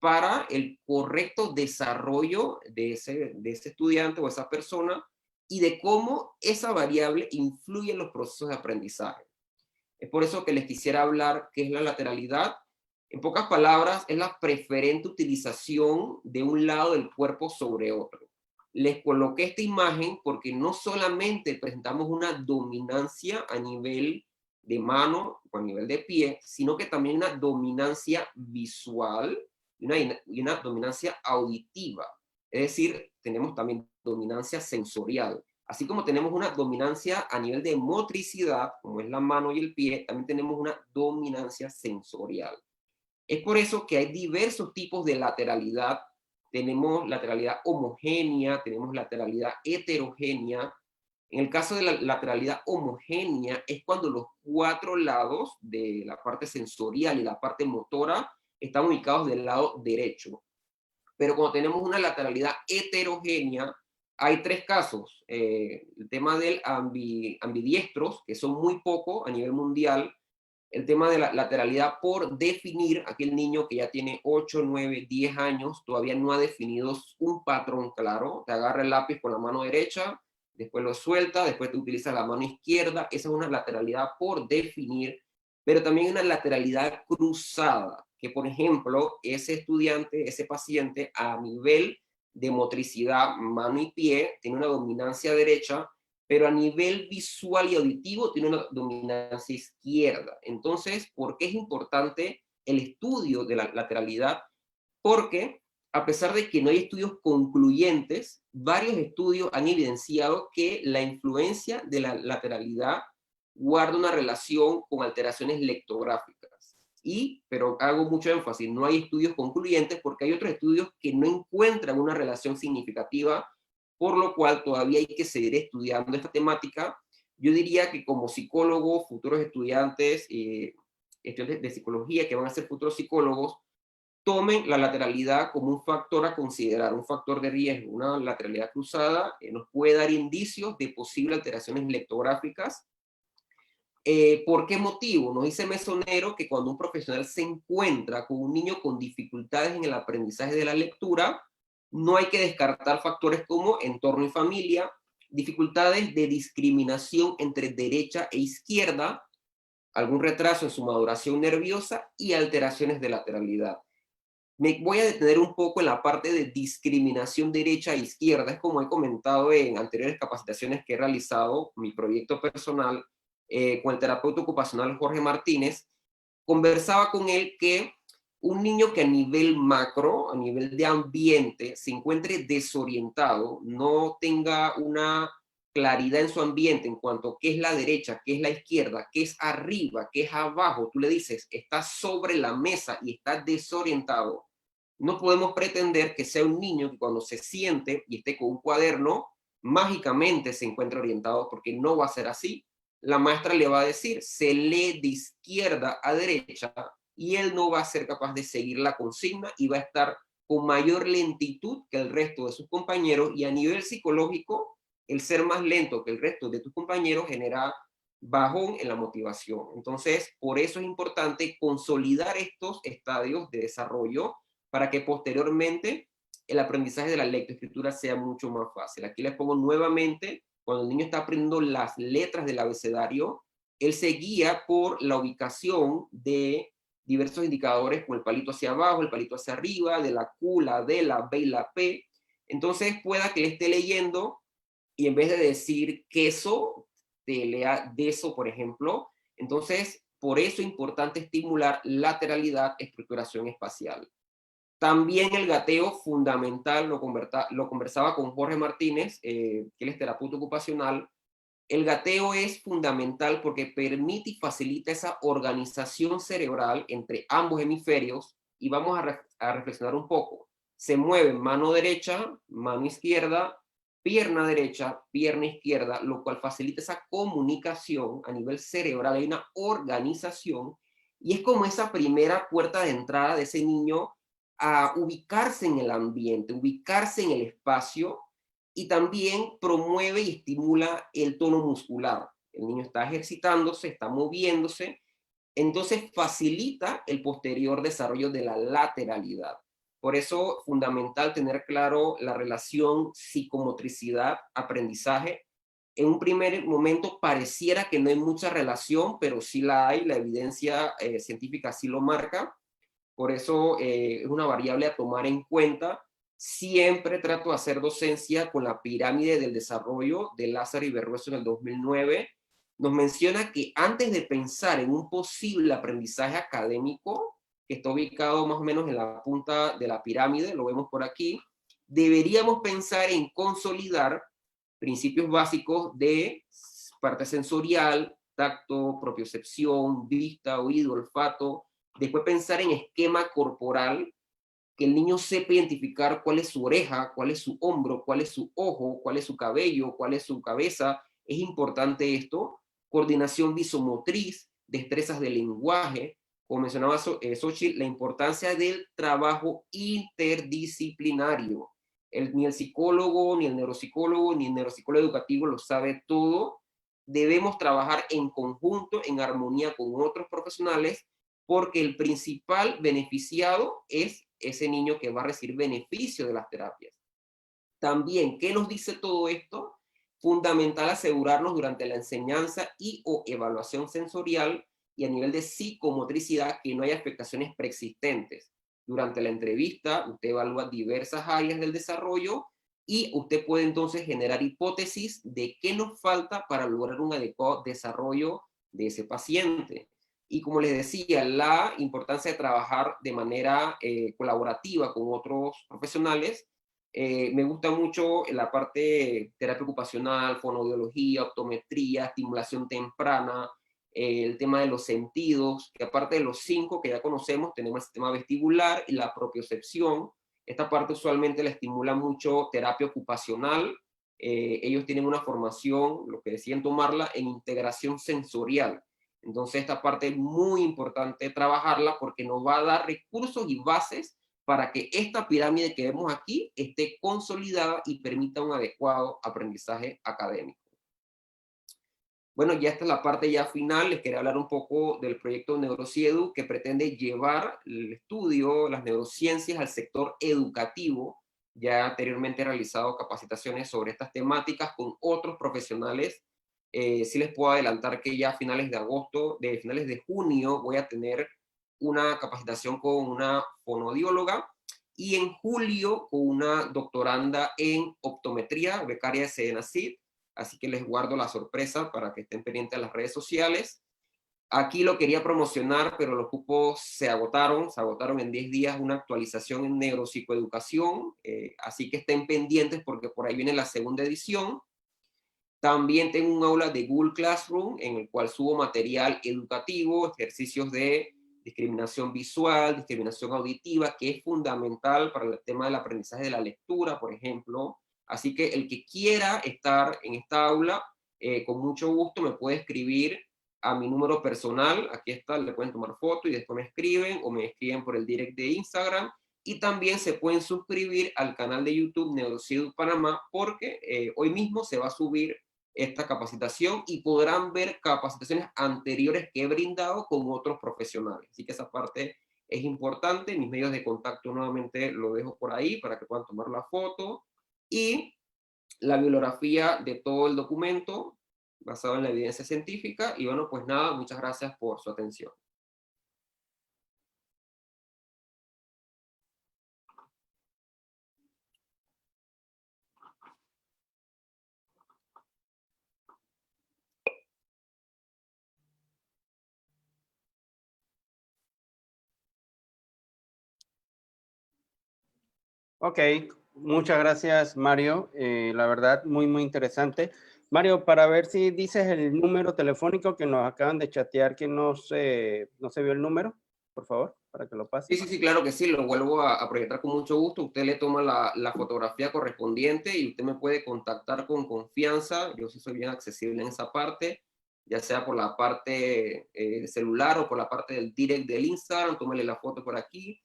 para el correcto desarrollo de ese estudiante o esa persona y de cómo esa variable influye en los procesos de aprendizaje. Es por eso que les quisiera hablar qué es la lateralidad. En pocas palabras, es la preferente utilización de un lado del cuerpo sobre otro. Les coloqué esta imagen porque no solamente presentamos una dominancia a nivel de mano o a nivel de pie, sino que también una dominancia visual y una dominancia auditiva. Es decir, tenemos también dominancia sensorial. Así como tenemos una dominancia a nivel de motricidad, como es la mano y el pie, también tenemos una dominancia sensorial. Es por eso que hay diversos tipos de lateralidad. Tenemos lateralidad homogénea, tenemos lateralidad heterogénea. En el caso de la lateralidad homogénea es cuando los 4 lados de la parte sensorial y la parte motora están ubicados del lado derecho. Pero cuando tenemos una lateralidad heterogénea, hay 3 casos. El tema del ambidiestros, que son muy pocos a nivel mundial. El tema de la lateralidad por definir, aquel niño que ya tiene 8, 9, 10 años, todavía no ha definido un patrón claro. Te agarra el lápiz con la mano derecha, después lo suelta, después te utiliza la mano izquierda. Esa es una lateralidad por definir, pero también una lateralidad cruzada, que por ejemplo, ese estudiante, ese paciente a nivel de motricidad, mano y pie, tiene una dominancia derecha, pero a nivel visual y auditivo tiene una dominancia izquierda. Entonces, ¿por qué es importante el estudio de la lateralidad? Porque a pesar de que no hay estudios concluyentes, varios estudios han evidenciado que la influencia de la lateralidad guarda una relación con alteraciones lectográficas. Pero hago mucho énfasis, no hay estudios concluyentes porque hay otros estudios que no encuentran una relación significativa, por lo cual todavía hay que seguir estudiando esta temática. Yo diría que como psicólogo, futuros estudiantes, estudiantes de psicología que van a ser futuros psicólogos, tomen la lateralidad como un factor a considerar, un factor de riesgo. Una lateralidad cruzada nos puede dar indicios de posibles alteraciones lectográficas. ¿Por qué motivo? Nos dice Mesonero que cuando un profesional se encuentra con un niño con dificultades en el aprendizaje de la lectura, no hay que descartar factores como entorno y familia, dificultades de discriminación entre derecha e izquierda, algún retraso en su maduración nerviosa y alteraciones de lateralidad. Me voy a detener un poco en la parte de discriminación derecha e izquierda. Es como he comentado en anteriores capacitaciones que he realizado, mi proyecto personal, con el terapeuta ocupacional Jorge Martínez. Conversaba con él que un niño que a nivel macro, a nivel de ambiente, se encuentre desorientado, no tenga una claridad en su ambiente en cuanto a qué es la derecha, qué es la izquierda, qué es arriba, qué es abajo, tú le dices, está sobre la mesa y está desorientado. No podemos pretender que sea un niño que cuando se siente y esté con un cuaderno, mágicamente se encuentre orientado, porque no va a ser así. La maestra le va a decir, se lee de izquierda a derecha, y él no va a ser capaz de seguir la consigna y va a estar con mayor lentitud que el resto de sus compañeros, y a nivel psicológico, el ser más lento que el resto de tus compañeros genera bajón en la motivación. Entonces, por eso es importante consolidar estos estadios de desarrollo para que posteriormente el aprendizaje de la lectoescritura sea mucho más fácil. Aquí les pongo nuevamente, cuando el niño está aprendiendo las letras del abecedario, él se guía por la ubicación de diversos indicadores, con el palito hacia abajo, el palito hacia arriba, de la Q, la D, la B y la P. Entonces pueda que le esté leyendo y en vez de decir queso, te lea deso, por ejemplo. Entonces, por eso es importante estimular lateralidad, estructuración espacial. También el gateo fundamental, lo conversaba con Jorge Martínez, que él es terapeuta ocupacional. El gateo es fundamental porque permite y facilita esa organización cerebral entre ambos hemisferios, y vamos a reflexionar un poco. se mueven mano derecha, mano izquierda, pierna derecha, pierna izquierda, lo cual facilita esa comunicación a nivel cerebral, hay una organización, y es como esa primera puerta de entrada de ese niño a ubicarse en el ambiente, ubicarse en el espacio, y también promueve y estimula el tono muscular. El niño está ejercitándose, está moviéndose, entonces facilita el posterior desarrollo de la lateralidad. Por eso, fundamental tener claro la relación psicomotricidad-aprendizaje. En un primer momento pareciera que no hay mucha relación, pero sí la hay, la evidencia científica sí lo marca. Por eso es una variable a tomar en cuenta. Siempre trato de hacer docencia con la pirámide del desarrollo de Lázaro y Berruezo en el 2009. Nos menciona que antes de pensar en un posible aprendizaje académico, que está ubicado más o menos en la punta de la pirámide, lo vemos por aquí, deberíamos pensar en consolidar principios básicos de parte sensorial, tacto, propiocepción, vista, oído, olfato. Después pensar en esquema corporal, que el niño sepa identificar cuál es su oreja, cuál es su hombro, cuál es su ojo, cuál es su cabello, cuál es su cabeza. Es importante esto. Coordinación visomotriz, destrezas del lenguaje. Como mencionaba Xochitl, la importancia del trabajo interdisciplinario. Ni el psicólogo, ni el neuropsicólogo, ni el neuropsicólogo educativo lo sabe todo. Debemos trabajar en conjunto, en armonía con otros profesionales, porque el principal beneficiado es ese niño que va a recibir beneficio de las terapias. También, ¿qué nos dice todo esto? Fundamental asegurarnos durante la enseñanza y o evaluación sensorial y a nivel de psicomotricidad que no hay afectaciones preexistentes. Durante la entrevista, usted evalúa diversas áreas del desarrollo y usted puede entonces generar hipótesis de qué nos falta para lograr un adecuado desarrollo de ese paciente. Y como les decía, la importancia de trabajar de manera colaborativa con otros profesionales. Me gusta mucho la parte de terapia ocupacional, fonoaudiología, optometría, estimulación temprana, el tema de los sentidos, que aparte de los 5 que ya conocemos, tenemos el sistema vestibular y la propiocepción. Esta parte usualmente la estimula mucho terapia ocupacional. Ellos tienen una formación, lo que decían tomarla, en integración sensorial. Entonces esta parte es muy importante trabajarla porque nos va a dar recursos y bases para que esta pirámide que vemos aquí esté consolidada y permita un adecuado aprendizaje académico. Bueno, ya esta es la parte ya final. Les quería hablar un poco del proyecto NeurociEdu, que pretende llevar el estudio, las neurociencias al sector educativo. Ya anteriormente he realizado capacitaciones sobre estas temáticas con otros profesionales. Sí les puedo adelantar que ya a finales de agosto, finales de junio, voy a tener una capacitación con una fonoaudióloga y en julio con una doctoranda en optometría, becaria de Sedenacid. Así que les guardo la sorpresa para que estén pendientes de las redes sociales. Aquí lo quería promocionar, pero los cupos se agotaron en 10 días una actualización en neuropsicoeducación, así que estén pendientes porque por ahí viene la segunda edición. También tengo un aula de Google Classroom en el cual subo material educativo, ejercicios de discriminación visual, discriminación auditiva, que es fundamental para el tema del aprendizaje de la lectura, por ejemplo. Así que el que quiera estar en esta aula, con mucho gusto me puede escribir a mi número personal. Aquí está, le pueden tomar foto y después me escriben o me escriben por el direct de Instagram. Y también se pueden suscribir al canal de YouTube NeurociEdu Panamá porque hoy mismo se va a subir esta capacitación y podrán ver capacitaciones anteriores que he brindado con otros profesionales. Así que esa parte es importante. Mis medios de contacto nuevamente lo dejo por ahí para que puedan tomar la foto y la bibliografía de todo el documento basado en la evidencia científica. Y bueno, pues nada, muchas gracias por su atención. Ok, muchas gracias, Mario. La verdad, muy interesante. Mario, para ver si dices el número telefónico que nos acaban de chatear, que no se vio el número, por favor. para que lo pase? Sí, sí, sí, claro que sí, lo vuelvo a proyectar con mucho gusto. Usted le toma la fotografía correspondiente y usted me puede contactar con confianza. Yo sí soy bien accesible en esa parte, ya sea por la parte celular o por la parte del direct del Instagram. Tómale la foto por aquí.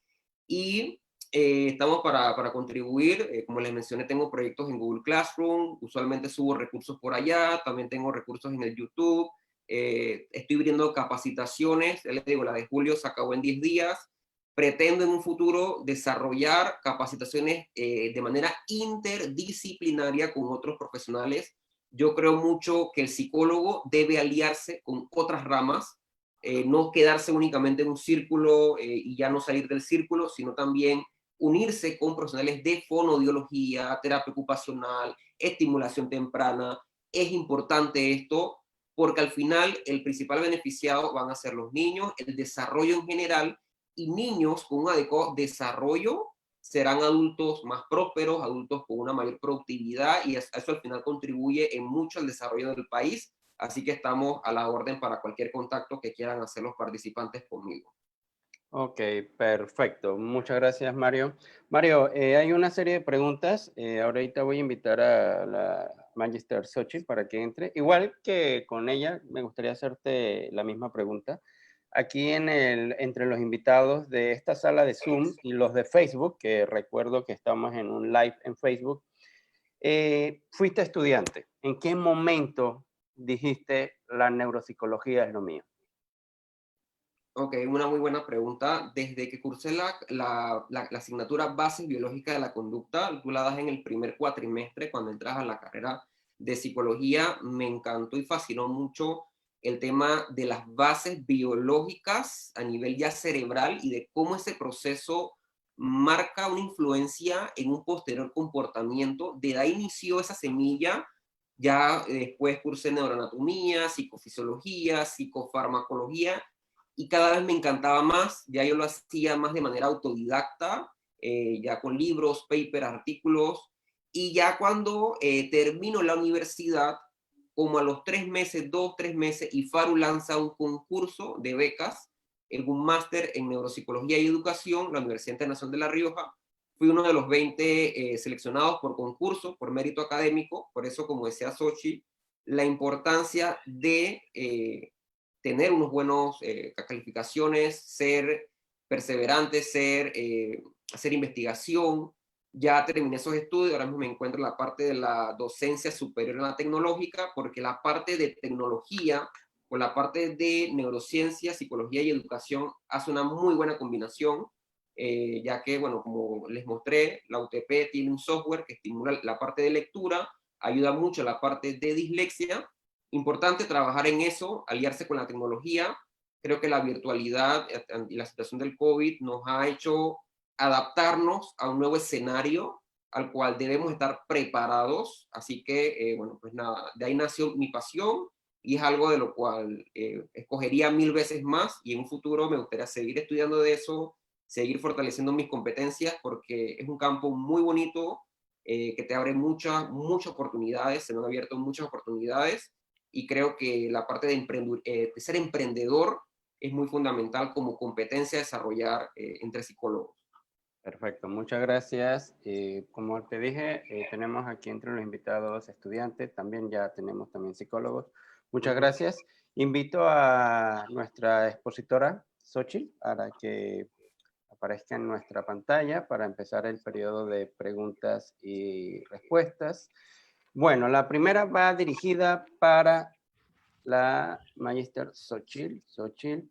Y estamos para contribuir. Como les mencioné, tengo proyectos en Google Classroom. Usualmente subo recursos por allá. También tengo recursos en el YouTube. Estoy abriendo capacitaciones. Ya les digo, la de julio se acabó en 10 días. Pretendo en un futuro desarrollar capacitaciones de manera interdisciplinaria con otros profesionales. Yo creo mucho que el psicólogo debe aliarse con otras ramas, no quedarse únicamente en un círculo y ya no salir del círculo, sino también unirse con profesionales de fonoaudiología, terapia ocupacional, estimulación temprana. Es importante esto porque al final el principal beneficiado van a ser los niños, el desarrollo en general, y niños con un adecuado desarrollo serán adultos más prósperos, adultos con una mayor productividad, y eso al final contribuye en mucho al desarrollo del país. Así que estamos a la orden para cualquier contacto que quieran hacer los participantes conmigo. Ok, perfecto. Muchas gracias, Mario. Mario, hay una serie de preguntas. Ahorita voy a invitar a la Magister Xochitl para que entre. Igual que con ella, me gustaría hacerte la misma pregunta. Aquí entre los invitados de esta sala de Zoom y los de Facebook, que recuerdo que estamos en un live en Facebook, fuiste estudiante. ¿En qué momento dijiste la neuropsicología es lo mío? Ok, una muy buena pregunta. Desde que cursé la asignatura Bases Biológicas de la Conducta, tú la das en el primer cuatrimestre cuando entras a la carrera de psicología, me encantó y fascinó mucho el tema de las bases biológicas a nivel ya cerebral y de cómo ese proceso marca una influencia en un posterior comportamiento. De ahí inició esa semilla. Ya después cursé neuroanatomía, psicofisiología, psicofarmacología, y cada vez me encantaba más. Ya yo lo hacía más de manera autodidacta, ya con libros, papers, artículos, y ya cuando termino la universidad, como a los 3 meses, 2, 3 meses, IFARU lanza un concurso de becas, un máster en neuropsicología y educación, la Universidad Internacional de La Rioja. Fui uno de los 20 seleccionados por concurso, por mérito académico. Por eso, como decía Xochitl, la importancia de tener unos buenos calificaciones, ser perseverante, hacer investigación. Ya terminé esos estudios, ahora mismo me encuentro en la parte de la docencia superior en la tecnológica, porque la parte de tecnología con la parte de neurociencia, psicología y educación hace una muy buena combinación, ya que, bueno, como les mostré, la UTP tiene un software que estimula la parte de lectura, ayuda mucho a la parte de dislexia. Importante trabajar en eso, aliarse con la tecnología. Creo que la virtualidad y la situación del COVID nos ha hecho adaptarnos a un nuevo escenario al cual debemos estar preparados. Así que, bueno, pues nada, de ahí nació mi pasión y es algo de lo cual escogería 1000 veces más, y en un futuro me gustaría seguir estudiando de eso, seguir fortaleciendo mis competencias, porque es un campo muy bonito, que te abre muchas oportunidades, se me han abierto muchas oportunidades, y creo que la parte de ser emprendedor es muy fundamental como competencia a desarrollar entre psicólogos. Perfecto, muchas gracias. Como te dije, tenemos aquí entre los invitados estudiantes, también ya tenemos también psicólogos. Muchas gracias. Invito a nuestra expositora, Xochitl, para que aparezca en nuestra pantalla para empezar el periodo de preguntas y respuestas. Bueno, la primera va dirigida para la Magister Xochitl.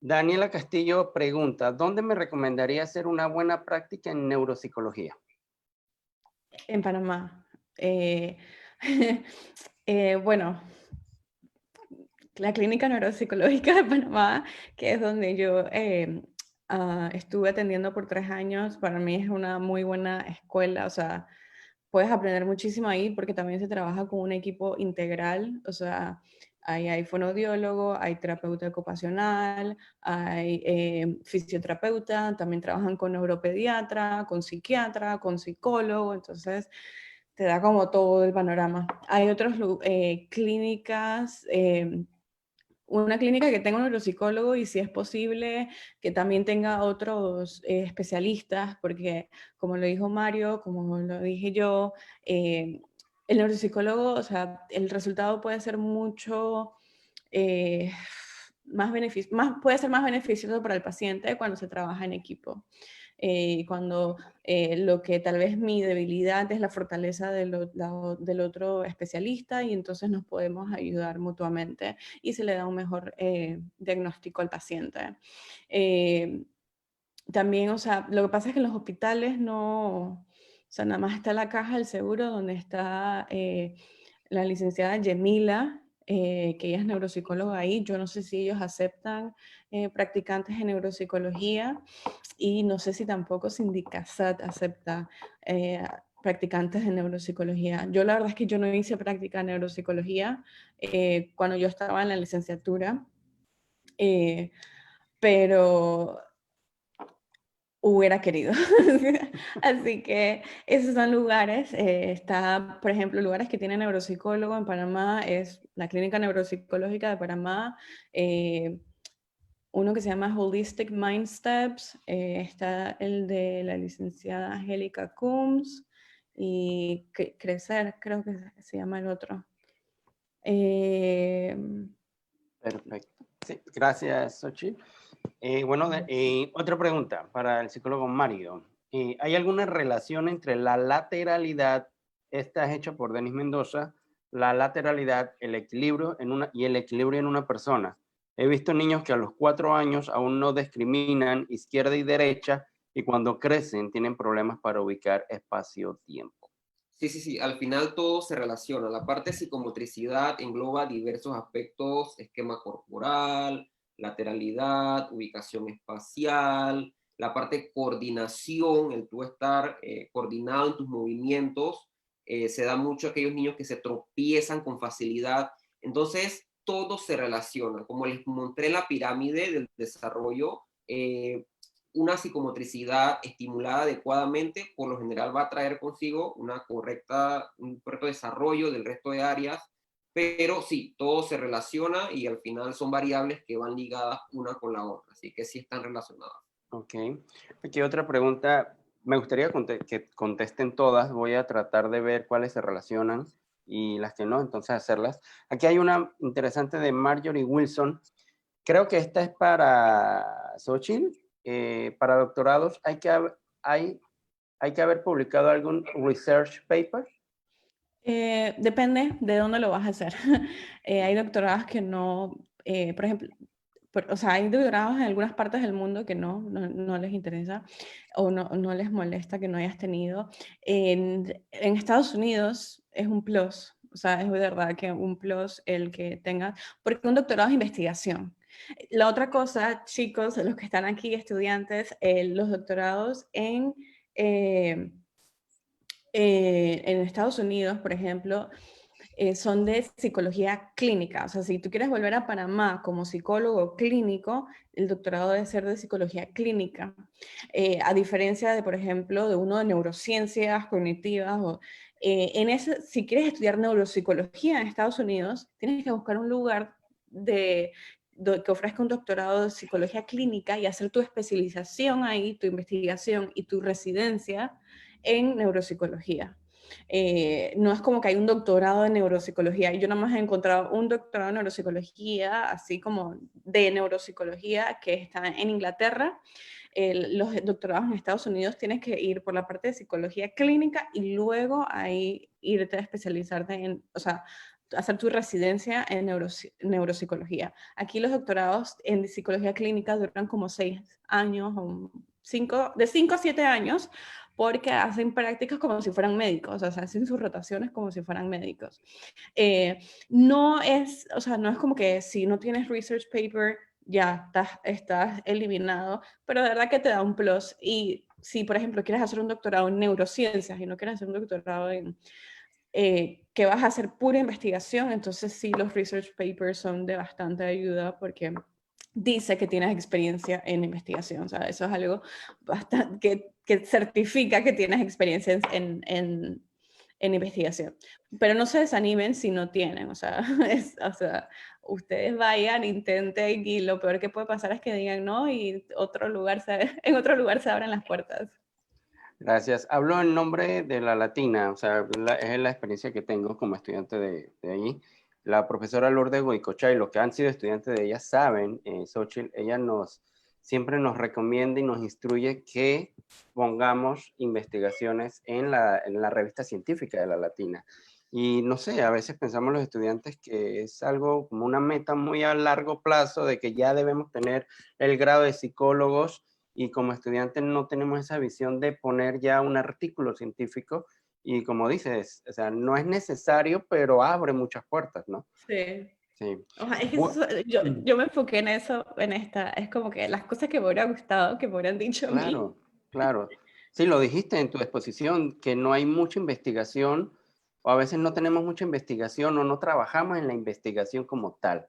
Daniela Castillo pregunta, ¿dónde me recomendaría hacer una buena práctica en neuropsicología? En Panamá. Bueno, la Clínica Neuropsicológica de Panamá, que es donde yo estuve atendiendo por 3 años, para mí es una muy buena escuela, o sea, puedes aprender muchísimo ahí porque también se trabaja con un equipo integral, o sea, ahí hay fonoaudiólogo, hay terapeuta ocupacional, hay fisioterapeuta, también trabajan con neuropediatra, con psiquiatra, con psicólogo, entonces te da como todo el panorama. Hay otras clínicas una clínica que tenga un neuropsicólogo y si es posible que también tenga otros especialistas, porque como lo dijo Mario, como lo dije yo, el neuropsicólogo, o sea, el resultado puede ser mucho eh, puede ser más beneficioso para el paciente cuando se trabaja en equipo. Cuando lo que tal vez mi debilidad es la fortaleza del otro especialista y entonces nos podemos ayudar mutuamente y se le da un mejor diagnóstico al paciente. También, o sea, lo que pasa es que en los hospitales no, o sea, nada más está la caja del seguro donde está la licenciada Yemila, que ella es neuropsicóloga ahí. Yo no sé si ellos aceptan practicantes en neuropsicología y no sé si tampoco Sindicasat acepta practicantes de neuropsicología. Yo la verdad es que yo no hice práctica de neuropsicología cuando yo estaba en la licenciatura, eh, pero hubiera querido. Así que esos son lugares. Está, por ejemplo, lugares que tienen neuropsicólogo en Panamá, es la Clínica Neuropsicológica de Panamá, uno que se llama Holistic Mind Steps, está el de la licenciada Angélica Coombs y Crecer, creo que se llama el otro. Perfecto. Sí, gracias, Xochitl. Bueno, otra pregunta para el psicólogo Mario. ¿Hay alguna relación entre la lateralidad, esta es hecha por Denis Mendoza, la lateralidad, el equilibrio y el equilibrio en una persona? He visto niños que a los 4 años aún no discriminan izquierda y derecha y cuando crecen tienen problemas para ubicar espacio-tiempo. Sí, sí, sí, al final todo se relaciona. La parte de psicomotricidad engloba diversos aspectos, esquema corporal, lateralidad, ubicación espacial, la parte de coordinación, el tú estar coordinado en tus movimientos, se da mucho a aquellos niños que se tropiezan con facilidad. Entonces, todo se relaciona. Como les mostré la pirámide del desarrollo, una psicomotricidad estimulada adecuadamente, por lo general va a traer consigo un correcto desarrollo del resto de áreas, pero sí, todo se relaciona y al final son variables que van ligadas una con la otra, así que sí están relacionadas. Ok. Aquí otra pregunta. Me gustaría que contesten todas. Voy a tratar de ver cuáles se relacionan y las que no, entonces hacerlas. Aquí hay una interesante de Marjorie Wilson. Creo que esta es para Xochitl. Para doctorados, hay que haber publicado algún research paper. Depende de dónde lo vas a hacer. Hay doctorados que no, por ejemplo, o sea, hay doctorados en algunas partes del mundo que no les interesa o no les molesta que no hayas tenido. En Estados Unidos es un plus, o sea, es de verdad que un plus el que tengas, porque un doctorado es investigación. La otra cosa, chicos, los que están aquí, estudiantes, los doctorados en Estados Unidos, por ejemplo, son de psicología clínica. O sea, si tú quieres volver a Panamá como psicólogo clínico, el doctorado debe ser de psicología clínica. A diferencia de, por ejemplo, de uno de neurociencias cognitivas. Si quieres estudiar neuropsicología en Estados Unidos, tienes que buscar un lugar que ofrezca un doctorado de psicología clínica y hacer tu especialización ahí, tu investigación y tu residencia en neuropsicología. No es como que hay un doctorado de neuropsicología. Yo nada más he encontrado un doctorado de neuropsicología, así como de neuropsicología, que está en Inglaterra. Los doctorados en Estados Unidos tienes que ir por la parte de psicología clínica y luego ahí irte a especializarte o sea, hacer tu residencia en neuropsicología. Aquí los doctorados en psicología clínica duran como 6 años o de 5 a 7 años, porque hacen prácticas como si fueran médicos, o sea, hacen sus rotaciones como si fueran médicos. No es como que si no tienes research paper, ya estás eliminado, pero de verdad que te da un plus. Y si, por ejemplo, quieres hacer un doctorado en neurociencias y no quieres hacer un doctorado en que vas a hacer pura investigación, entonces sí, los research papers son de bastante ayuda porque dice que tienes experiencia en investigación. O sea, eso es algo bastante que certifica que tienes experiencia en investigación. Pero no se desanimen si no tienen, o sea, o sea, ustedes vayan, intenten y lo peor que puede pasar es que digan no y otro lugar en otro lugar se abren las puertas. Gracias. Hablo en nombre de la Latina, o sea, es la experiencia que tengo como estudiante de ahí. La profesora Lourdes Goicoechea y los que han sido estudiantes de ella saben, Xochitl, ella siempre nos recomienda y nos instruye que pongamos investigaciones en la revista científica de la Latina. Y no sé, a veces pensamos los estudiantes que es algo como una meta muy a largo plazo de que ya debemos tener el grado de psicólogos y como estudiantes no tenemos esa visión de poner ya un artículo científico y como dices, o sea, no es necesario, pero abre muchas puertas, ¿no? Sí. Sí. Ojalá, es que yo me enfoqué en eso, en esta, es como que las cosas que me hubiera gustado, que me hubieran dicho a mí. Claro, claro. Sí, lo dijiste en tu exposición, que no hay mucha investigación, o a veces no tenemos mucha investigación o no trabajamos en la investigación como tal.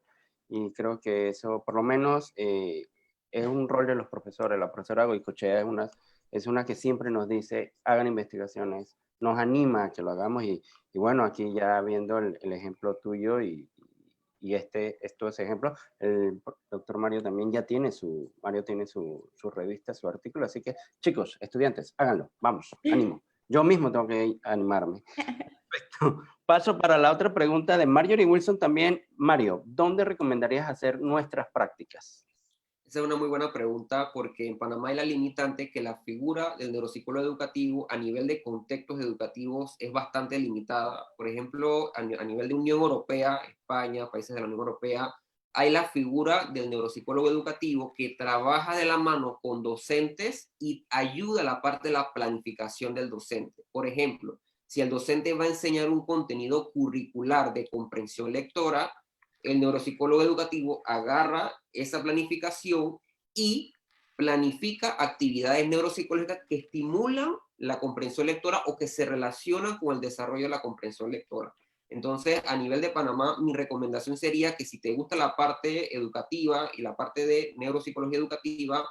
Y creo que eso, por lo menos, es un rol de los profesores. La profesora Goicoechea es una que siempre nos dice, hagan investigaciones, nos anima a que lo hagamos. Y bueno, aquí ya viendo el ejemplo tuyo y estos ejemplos, el doctor Mario también ya tiene Mario tiene su revista, su artículo, así que chicos, estudiantes, háganlo, vamos, ánimo. Yo mismo tengo que animarme. Perfecto. Paso para la otra pregunta de Marjorie Wilson también. Mario, ¿dónde recomendarías hacer nuestras prácticas? Esa es una muy buena pregunta porque en Panamá hay la limitante que la figura del neuropsicólogo educativo a nivel de contextos educativos es bastante limitada. Por ejemplo, a nivel de Unión Europea, España, países de la Unión Europea, hay la figura del neuropsicólogo educativo que trabaja de la mano con docentes y ayuda a la parte de la planificación del docente. Por ejemplo, si el docente va a enseñar un contenido curricular de comprensión lectora, el neuropsicólogo educativo agarra esa planificación y planifica actividades neuropsicológicas que estimulan la comprensión lectora o que se relacionan con el desarrollo de la comprensión lectora. Entonces, a nivel de Panamá, mi recomendación sería que si te gusta la parte educativa y la parte de neuropsicología educativa,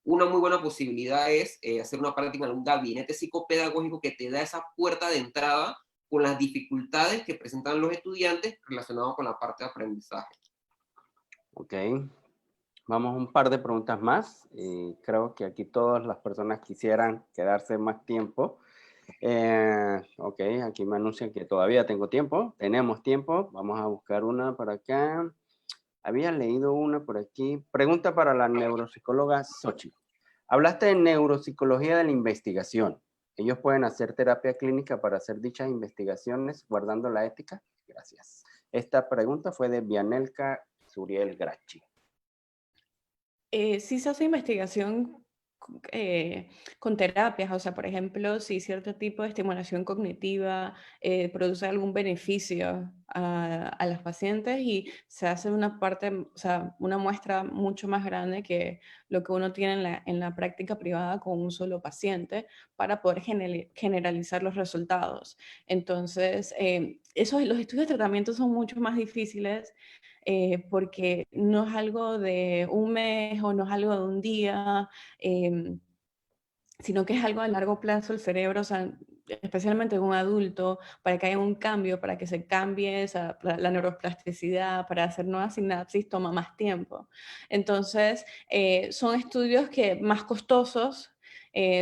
una muy buena posibilidad es hacer una práctica en un gabinete psicopedagógico que te da esa puerta de entrada con las dificultades que presentan los estudiantes relacionados con la parte de aprendizaje. Ok, vamos a un par de preguntas más. Creo que aquí todas las personas quisieran quedarse más tiempo. Ok, aquí me anuncian que todavía tengo tiempo. Tenemos tiempo. Vamos a buscar una por acá. Había leído una por aquí. Pregunta para la neuropsicóloga Xochitl. Hablaste de neuropsicología de la investigación. ¿Ellos pueden hacer terapia clínica para hacer dichas investigaciones guardando la ética? Gracias. Esta pregunta fue de Vianelka Suriel Grachi. Sí se hace investigación con terapias, o sea, por ejemplo, si cierto tipo de estimulación cognitiva produce algún beneficio a los pacientes y se hace una parte, o sea, una muestra mucho más grande que lo que uno tiene en la práctica privada con un solo paciente para poder generalizar los resultados. Entonces, los estudios de tratamiento son mucho más difíciles porque no es algo de un mes o no es algo de un día, sino que es algo a largo plazo el cerebro, o sea, especialmente en un adulto, para que haya un cambio, para que se cambie la neuroplasticidad, para hacer nuevas sinapsis, toma más tiempo. Entonces, son estudios que más costosos,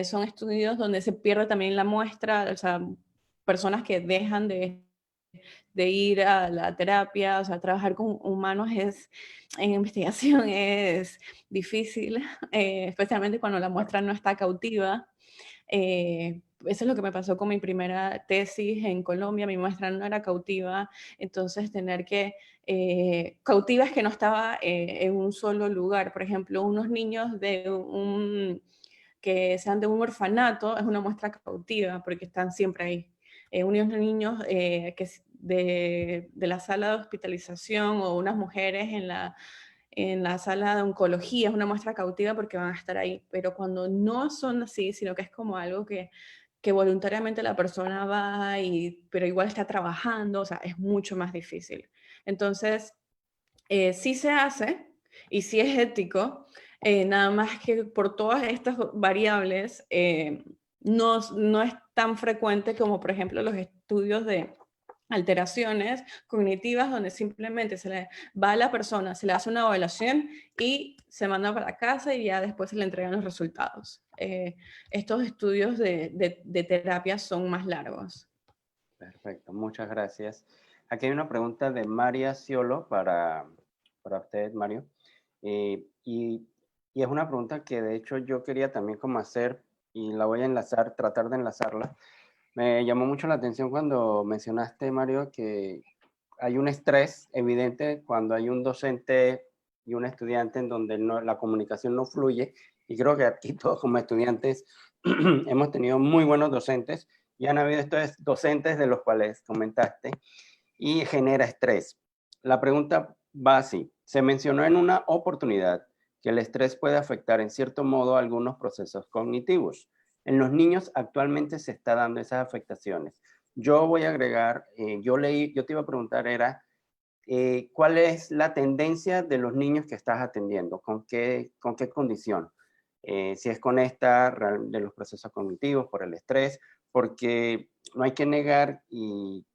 son estudios donde se pierde también la muestra, o sea, personas que dejan de ir a la terapia, o sea, trabajar con humanos en investigación es difícil, especialmente cuando la muestra no está cautiva. Eso es lo que me pasó con mi primera tesis en Colombia, mi muestra no era cautiva, entonces tener que, cautiva es que no estaba en un solo lugar, por ejemplo, unos niños que sean de un orfanato es una muestra cautiva porque están siempre ahí. Unos niños de la sala de hospitalización o unas mujeres en la sala de oncología es una muestra cautiva porque van a estar ahí, pero cuando no son así, sino que es como algo que voluntariamente la persona va, pero igual está trabajando, o sea, es mucho más difícil. Entonces, sí se hace y sí es ético, nada más que por todas estas variables, no es tan frecuente como, por ejemplo, los estudios de alteraciones cognitivas donde simplemente se le va a la persona, se le hace una evaluación y se manda para casa y ya después se le entregan los resultados. Estos estudios de terapia son más largos. Perfecto, muchas gracias. Aquí hay una pregunta de María Ciolo para usted, Mario. Y es una pregunta que de hecho yo quería también como hacer y la voy a enlazar, tratar de enlazarla. Me llamó mucho la atención cuando mencionaste, Mario, que hay un estrés evidente cuando hay un docente y un estudiante en donde la comunicación no fluye. Y creo que aquí todos como estudiantes hemos tenido muy buenos docentes y han habido estos docentes de los cuales comentaste y genera estrés. La pregunta va así. Se mencionó en una oportunidad que el estrés puede afectar en cierto modo algunos procesos cognitivos. En los niños actualmente se está dando esas afectaciones. Yo voy a agregar, yo te iba a preguntar, ¿cuál es la tendencia de los niños que estás atendiendo? ¿Con qué condición? Si es con esta de los procesos cognitivos, por el estrés, porque no hay que negar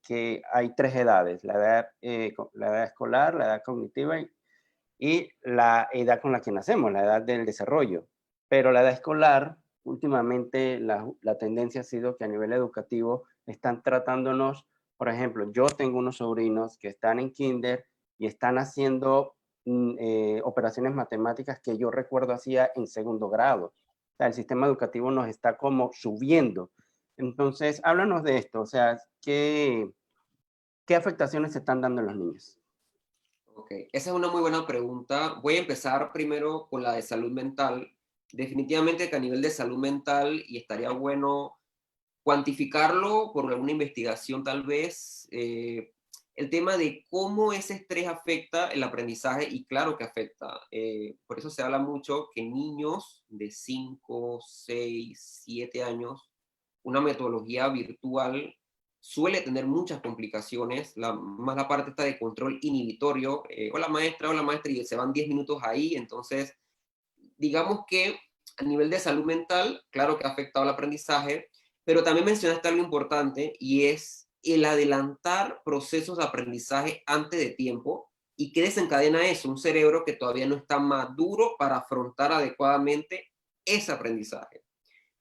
que hay tres edades, la edad escolar, la edad cognitiva y la edad con la que nacemos, la edad del desarrollo. Pero la edad escolar, últimamente la tendencia ha sido que a nivel educativo están tratándonos, por ejemplo, yo tengo unos sobrinos que están en kinder y están haciendo operaciones matemáticas que yo recuerdo hacía en segundo grado. O sea, el sistema educativo nos está como subiendo. Entonces, háblanos de esto, o sea, ¿qué afectaciones se están dando en los niños? Ok, esa es una muy buena pregunta. Voy a empezar primero con la de salud mental. Definitivamente que a nivel de salud mental, y estaría bueno cuantificarlo por alguna investigación tal vez, el tema de cómo ese estrés afecta el aprendizaje, y claro que afecta. Por eso se habla mucho que niños de 5, 6, 7 años, una metodología virtual suele tener muchas complicaciones, más la parte esta de control inhibitorio. Hola maestra, y se van 10 minutos ahí. Entonces, digamos que a nivel de salud mental, claro que ha afectado el aprendizaje, pero también mencionaste algo importante y es el adelantar procesos de aprendizaje antes de tiempo. ¿Y qué desencadena eso? Un cerebro que todavía no está maduro para afrontar adecuadamente ese aprendizaje.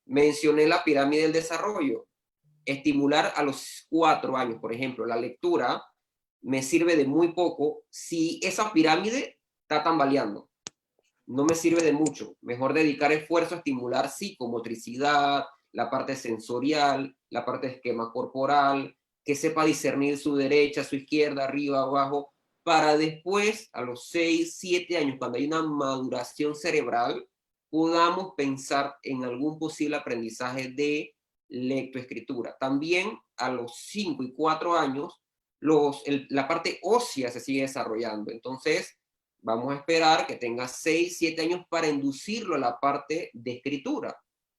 Mencioné la pirámide del desarrollo. Estimular a los 4 años, por ejemplo, la lectura me sirve de muy poco si esa pirámide está tambaleando. No me sirve de mucho. Mejor dedicar esfuerzo a estimular psicomotricidad, la parte sensorial, la parte de esquema corporal, que sepa discernir su derecha, su izquierda, arriba, abajo, para después, a los 6, 7 años, cuando hay una maduración cerebral, podamos pensar en algún posible aprendizaje de lectoescritura. También a los 5 y 4 años, la parte ósea se sigue desarrollando. Entonces, vamos a esperar que tenga 6, 7 años para inducirlo a la parte de escritura.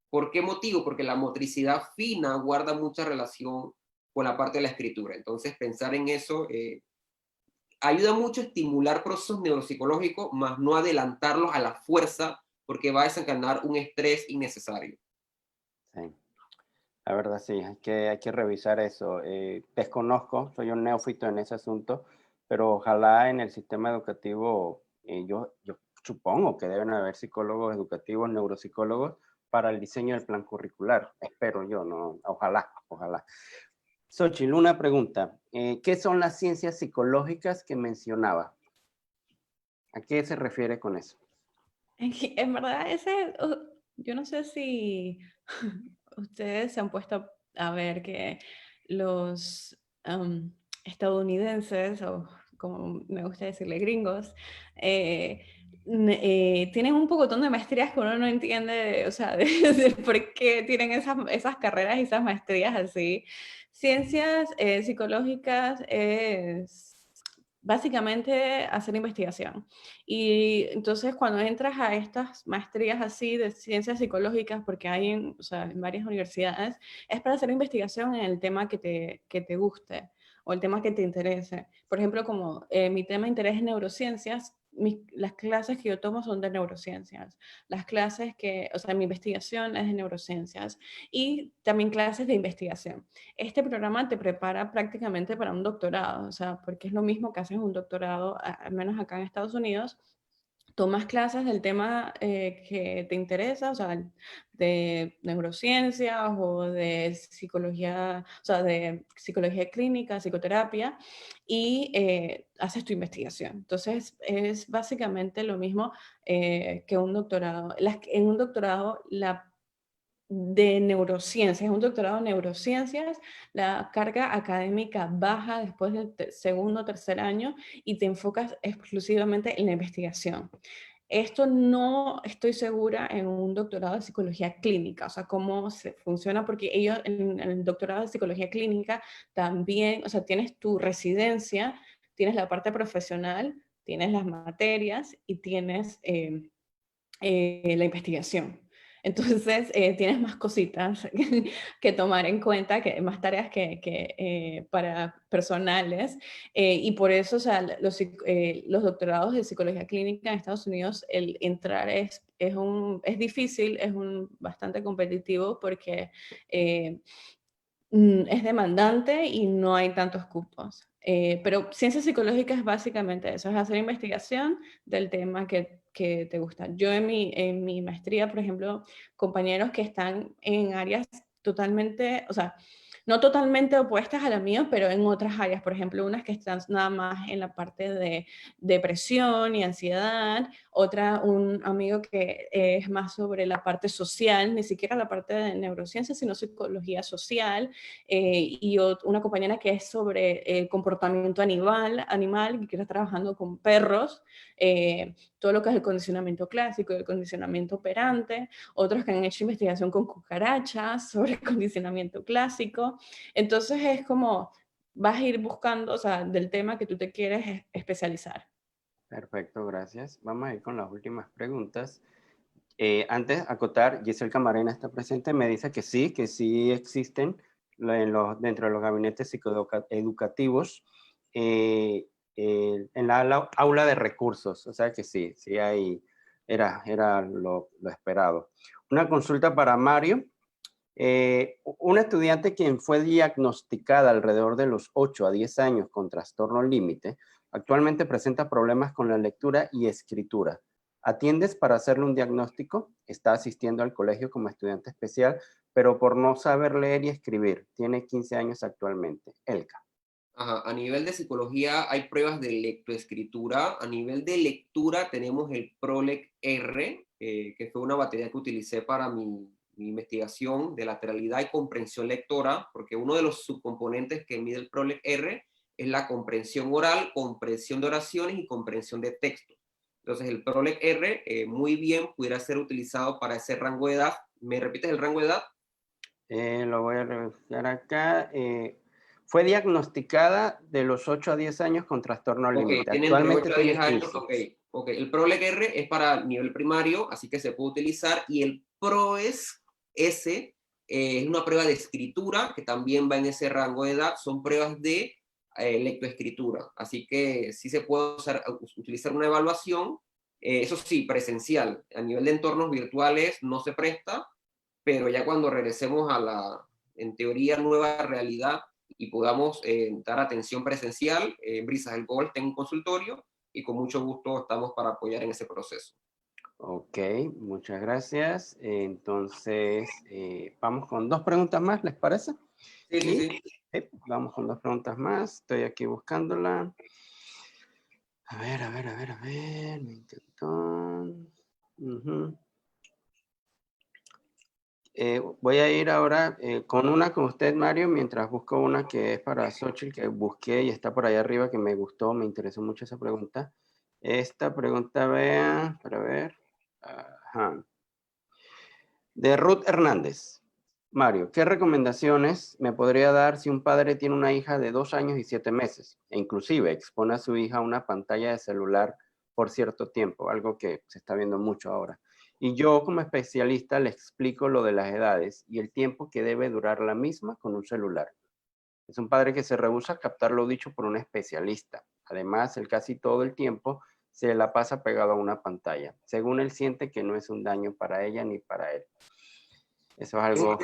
¿Por qué motivo? Porque la motricidad fina guarda mucha relación con la parte de la escritura. Entonces, pensar en eso ayuda mucho a estimular procesos neuropsicológicos, más no adelantarlos a la fuerza, porque va a desencadenar un estrés innecesario. Sí. La verdad sí, hay que revisar eso. Desconozco, soy un neófito en ese asunto, pero ojalá en el sistema educativo, yo supongo que deben haber psicólogos educativos, neuropsicólogos para el diseño del plan curricular. Espero yo, no, ojalá, ojalá. Xochitl, una pregunta. ¿Qué son las ciencias psicológicas que mencionaba? ¿A qué se refiere con eso? En verdad, yo no sé si ustedes se han puesto a ver que los estadounidenses, o como me gusta decirle, gringos, tienen un pocotón de maestrías que uno no entiende, o sea, de por qué tienen esas carreras y esas maestrías así. Ciencias psicológicas es básicamente hacer investigación. Y entonces cuando entras a estas maestrías así de ciencias psicológicas, porque hay o sea, en varias universidades, es para hacer investigación en el tema que te guste o el tema que te interese. Por ejemplo, como mi tema de interés es neurociencias, las clases que yo tomo son de neurociencias. Las clases que, o sea, mi investigación es de neurociencias y también clases de investigación. Este programa te prepara prácticamente para un doctorado, o sea, porque es lo mismo que haces un doctorado, al menos acá en Estados Unidos. Tomas clases del tema que te interesa, o sea, de neurociencias o de psicología, o sea, de psicología clínica, psicoterapia, y haces tu investigación. Entonces, es básicamente lo mismo que un doctorado. En un doctorado, de neurociencias, un doctorado en neurociencias, la carga académica baja después del segundo o tercer año y te enfocas exclusivamente en la investigación. Esto no estoy segura en un doctorado de psicología clínica, o sea, cómo se funciona, porque ellos en el doctorado de psicología clínica también, o sea, tienes tu residencia, tienes la parte profesional, tienes las materias y tienes la investigación. Entonces, tienes más cositas que tomar en cuenta, más tareas para personales, y por eso, o sea, los doctorados de psicología clínica en Estados Unidos, el entrar es difícil, bastante competitivo porque es demandante y no hay tantos cupos. Pero ciencias psicológicas es básicamente eso, es hacer investigación del tema que te gusta. Yo en mi maestría, por ejemplo, compañeros que están en áreas totalmente, o sea, no totalmente opuestas a la mía, pero en otras áreas, por ejemplo, unas que están nada más en la parte de depresión y ansiedad, otra, un amigo que es más sobre la parte social, ni siquiera la parte de neurociencia, sino psicología social, y una compañera que es sobre comportamiento animal, que está trabajando con perros, todo lo que es el condicionamiento clásico, el condicionamiento operante, otros que han hecho investigación con cucarachas sobre el condicionamiento clásico. Entonces es como vas a ir buscando, o sea, del tema que tú te quieres especializar. Perfecto, gracias. Vamos a ir con las últimas preguntas. Antes, acotar, Giselle Camarena está presente, me dice que sí existen dentro de los gabinetes psicoeducativos en la aula de recursos, o sea que sí hay, era lo esperado. Una consulta para Mario. Una estudiante quien fue diagnosticada alrededor de los 8 a 10 años con trastorno límite, actualmente presenta problemas con la lectura y escritura. ¿Atiendes para hacerle un diagnóstico? Está asistiendo al colegio como estudiante especial, pero por no saber leer y escribir. Tiene 15 años actualmente. Elka. Ajá. A nivel de psicología hay pruebas de lectoescritura. A nivel de lectura tenemos el PROLEC R, que fue una batería que utilicé para mi investigación de lateralidad y comprensión lectora, porque uno de los subcomponentes que mide el PROLEC R es la comprensión oral, comprensión de oraciones y comprensión de textos. Entonces el PROLEC R muy bien pudiera ser utilizado para ese rango de edad. ¿Me repites el rango de edad? Lo voy a revisar acá. Fue diagnosticada de los 8 a 10 años con trastorno límite. Tiene entre Actualmente 8 a 10 tiene años. 15. Ok. El PROLEG R es para nivel primario, así que se puede utilizar. Y el PROES S es una prueba de escritura que también va en ese rango de edad. Son pruebas de lectoescritura. Así que sí se puede utilizar una evaluación. Eso sí, presencial. A nivel de entornos virtuales no se presta, pero ya cuando regresemos a la, en teoría, nueva realidad y podamos dar atención presencial, en Brisas del Golf tengo un consultorio y con mucho gusto estamos para apoyar en ese proceso. Ok, muchas gracias. Entonces, vamos con dos preguntas más, ¿les parece? Sí. Vamos con dos preguntas más. Estoy aquí buscándola. A ver. Me encantó. Voy a ir ahora con una con usted, Mario, mientras busco una que es para Xochitl, que busqué y está por allá arriba, que me gustó, me interesó mucho esa pregunta. Esta pregunta, vean, para ver. Ajá. De Ruth Hernández. Mario, ¿qué recomendaciones me podría dar si un padre tiene una hija de 2 años y 7 meses e inclusive expone a su hija a una pantalla de celular por cierto tiempo, algo que se está viendo mucho ahora? Y yo como especialista le explico lo de las edades y el tiempo que debe durar la misma con un celular. Es un padre que se rehúsa a captar lo dicho por un especialista. Además, él casi todo el tiempo se la pasa pegado a una pantalla. Según él siente que no es un daño para ella ni para él. Eso es algo...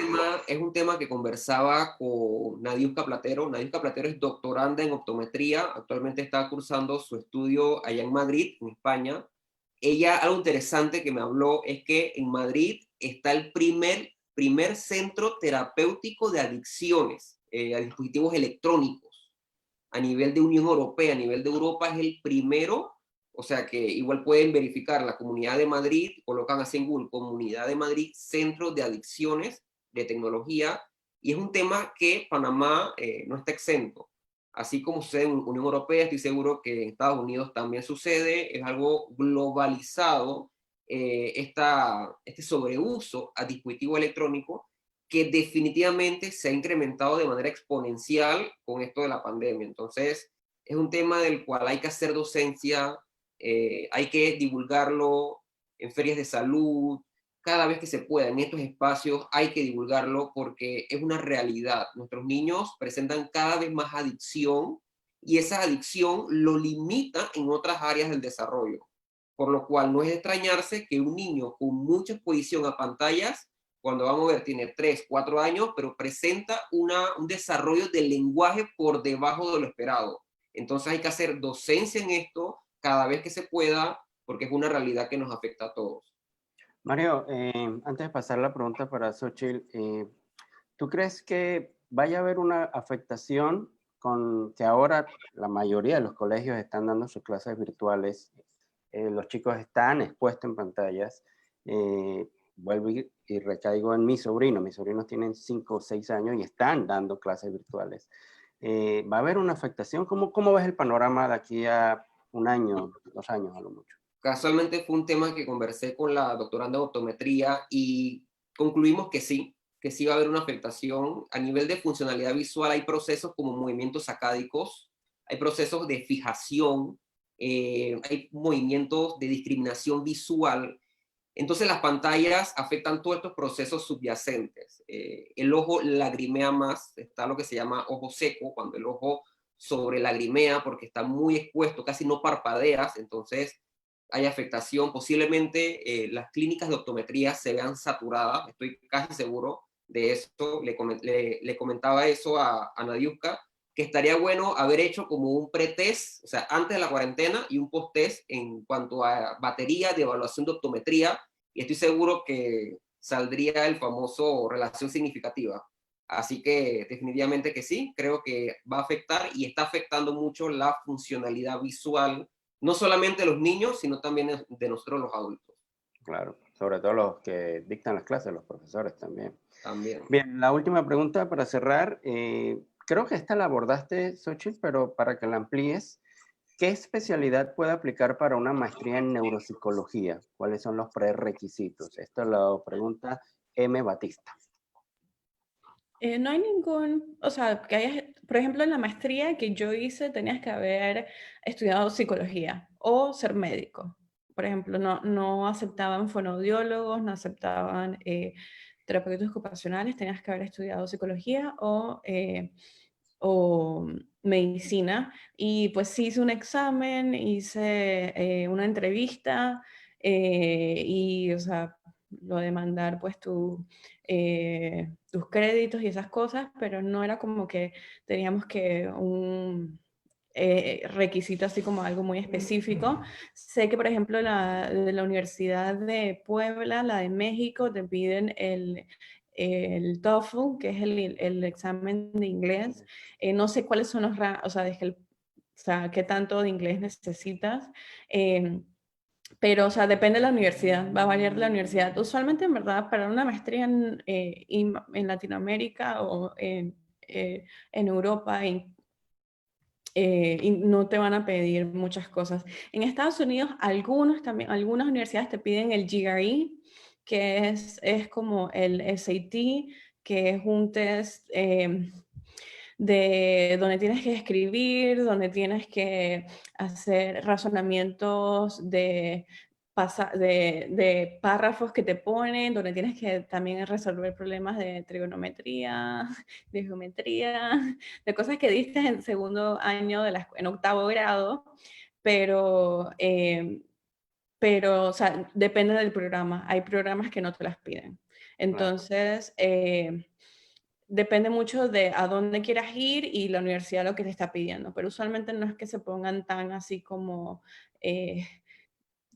Es un tema que conversaba con Nadiuska Platero. Nadiuska Platero es doctoranda en optometría. Actualmente está cursando su estudio allá en Madrid, en España. Ella, algo interesante que me habló es que en Madrid está el primer centro terapéutico de adicciones a dispositivos electrónicos a nivel de Unión Europea, a nivel de Europa es el primero. O sea que igual pueden verificar la Comunidad de Madrid, colocan así en Google, Comunidad de Madrid, Centro de Adicciones de Tecnología, y es un tema que Panamá no está exento. Así como sucede en Unión Europea, estoy seguro que en Estados Unidos también sucede, es algo globalizado, este sobreuso a dispositivo electrónico que definitivamente se ha incrementado de manera exponencial con esto de la pandemia. Entonces, es un tema del cual hay que hacer docencia, hay que divulgarlo en ferias de salud, cada vez que se pueda, en estos espacios hay que divulgarlo porque es una realidad. Nuestros niños presentan cada vez más adicción y esa adicción lo limita en otras áreas del desarrollo. Por lo cual no es de extrañarse que un niño con mucha exposición a pantallas, cuando vamos a ver, tiene 3, 4 años, pero presenta un desarrollo del lenguaje por debajo de lo esperado. Entonces hay que hacer docencia en esto cada vez que se pueda, porque es una realidad que nos afecta a todos. Mario, antes de pasar la pregunta para Xochitl, ¿tú crees que vaya a haber una afectación con que ahora la mayoría de los colegios están dando sus clases virtuales? Los chicos están expuestos en pantallas. Vuelvo y recaigo en mi sobrino. Mis sobrinos tienen 5 o 6 años y están dando clases virtuales. ¿Va a haber una afectación? ¿Cómo ves el panorama de aquí a 1 año, 2 años a lo mucho? Casualmente fue un tema que conversé con la doctoranda de optometría y concluimos que sí va a haber una afectación. A nivel de funcionalidad visual hay procesos como movimientos sacádicos, hay procesos de fijación, hay movimientos de discriminación visual. Entonces las pantallas afectan todos estos procesos subyacentes. El ojo lagrimea más, está lo que se llama ojo seco, cuando el ojo sobrelagrimea porque está muy expuesto, casi no parpadeas, entonces hay afectación. Posiblemente las clínicas de optometría se vean saturadas, estoy casi seguro de eso. Le comentaba eso a Nadiuska, que estaría bueno haber hecho como un pretest, o sea, antes de la cuarentena y un post-test en cuanto a batería de evaluación de optometría, y estoy seguro que saldría el famoso relación significativa. Así que definitivamente que sí, creo que va a afectar y está afectando mucho la funcionalidad visual, no solamente de los niños, sino también de nosotros los adultos. Claro, sobre todo los que dictan las clases, los profesores también. También. Bien, la última pregunta para cerrar. Creo que esta la abordaste, Xochitl, pero para que la amplíes, ¿qué especialidad puede aplicar para una maestría en neuropsicología? ¿Cuáles son los prerequisitos? Esto lo pregunta M. Batista. No hay ningún, o sea, que hayas, por ejemplo, en la maestría que yo hice tenías que haber estudiado psicología o ser médico. Por ejemplo, no aceptaban fonoaudiólogos, no aceptaban terapeutas ocupacionales, tenías que haber estudiado psicología o medicina. Y pues sí hice un examen, hice una entrevista y, o sea, lo de mandar pues tus créditos y esas cosas, pero no era como que teníamos que un requisito así como algo muy específico. Sé que, por ejemplo, de la Universidad de Puebla, la de México, te piden el TOEFL, que es el examen de inglés. No sé cuáles son o sea, qué tanto de inglés necesitas. Pero, o sea, depende de la universidad, va a variar de la universidad. Usualmente, en verdad, para una maestría en Latinoamérica o en Europa, y no te van a pedir muchas cosas. En Estados Unidos, algunas universidades te piden el GRE, que es como el SAT, que es un test de donde tienes que escribir, donde tienes que hacer razonamientos de párrafos que te ponen, donde tienes que también resolver problemas de trigonometría, de geometría, de cosas que diste en segundo año, en octavo grado, pero o sea, depende del programa. Hay programas que no te las piden. Entonces, depende mucho de a dónde quieras ir y la universidad lo que te está pidiendo, pero usualmente no es que se pongan tan así como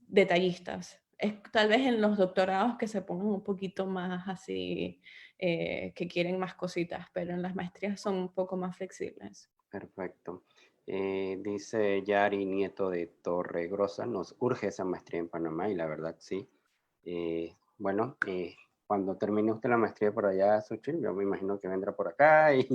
detallistas. Es tal vez en los doctorados que se pongan un poquito más así, que quieren más cositas, pero en las maestrías son un poco más flexibles. Perfecto. Dice Yari Nieto de Torregrosa, nos urge esa maestría en Panamá y la verdad sí. Bueno, cuando termine usted la maestría por allá, Xochitl, yo me imagino que vendrá por acá y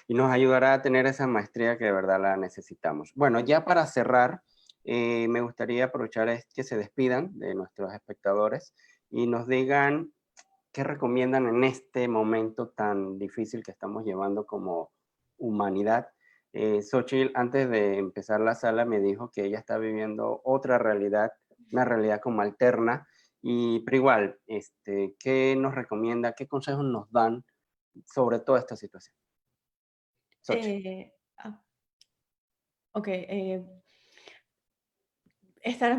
nos ayudará a tener esa maestría que de verdad la necesitamos. Bueno, ya para cerrar, me gustaría aprovechar que se despidan de nuestros espectadores y nos digan qué recomiendan en este momento tan difícil que estamos llevando como humanidad. Xochitl, antes de empezar la sala, me dijo que ella está viviendo otra realidad, una realidad como alterna, pero igual, ¿qué nos recomienda, qué consejos nos dan sobre toda esta situación? Xochitl. Ah, ok, estar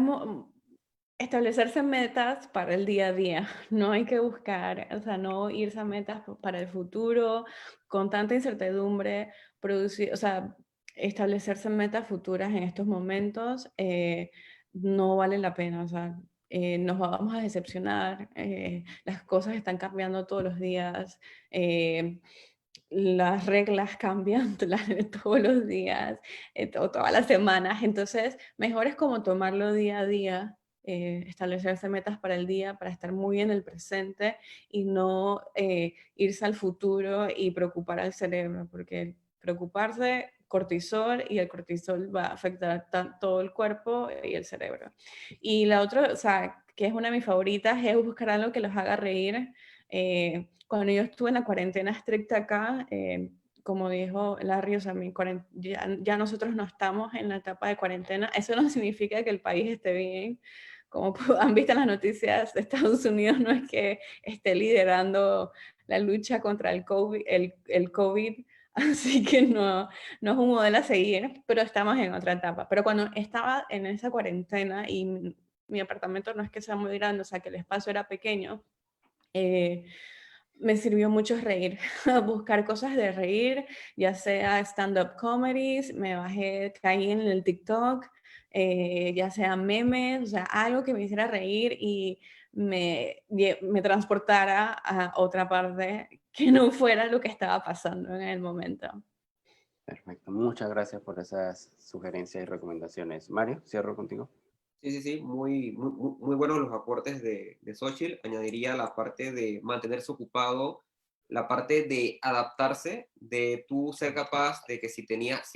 establecerse metas para el día a día. No hay que buscar, o sea, no irse a metas para el futuro con tanta incertidumbre, producir, o sea, establecerse metas futuras en estos momentos no vale la pena, o sea, nos vamos a decepcionar, las cosas están cambiando todos los días, las reglas cambian todos los días, todas las semanas, entonces mejor es como tomarlo día a día, establecerse metas para el día, para estar muy en el presente y no irse al futuro y preocupar al cerebro, porque preocuparse cortisol y el cortisol va a afectar todo el cuerpo y el cerebro. Y la otra, o sea, que es una de mis favoritas, es buscar algo que los haga reír. Cuando yo estuve en la cuarentena estricta acá, como dijo Larry, o sea, ya nosotros no estamos en la etapa de cuarentena. Eso no significa que el país esté bien. Como han visto en las noticias, Estados Unidos no es que esté liderando la lucha contra el COVID, el COVID, así que no, no es un modelo a seguir, pero estamos en otra etapa. Pero cuando estaba en esa cuarentena y mi apartamento no es que sea muy grande, o sea, que el espacio era pequeño, me sirvió mucho reír, buscar cosas de reír, ya sea stand-up comedies, me bajé, caí en el TikTok, ya sea memes, o sea, algo que me hiciera reír y me transportara a otra parte que no fuera lo que estaba pasando en el momento. Perfecto, muchas gracias por esas sugerencias y recomendaciones. Mario, cierro contigo. Sí, sí, sí, muy buenos los aportes de Xochitl. Añadiría la parte de mantenerse ocupado, la parte de adaptarse, de tú ser capaz de que si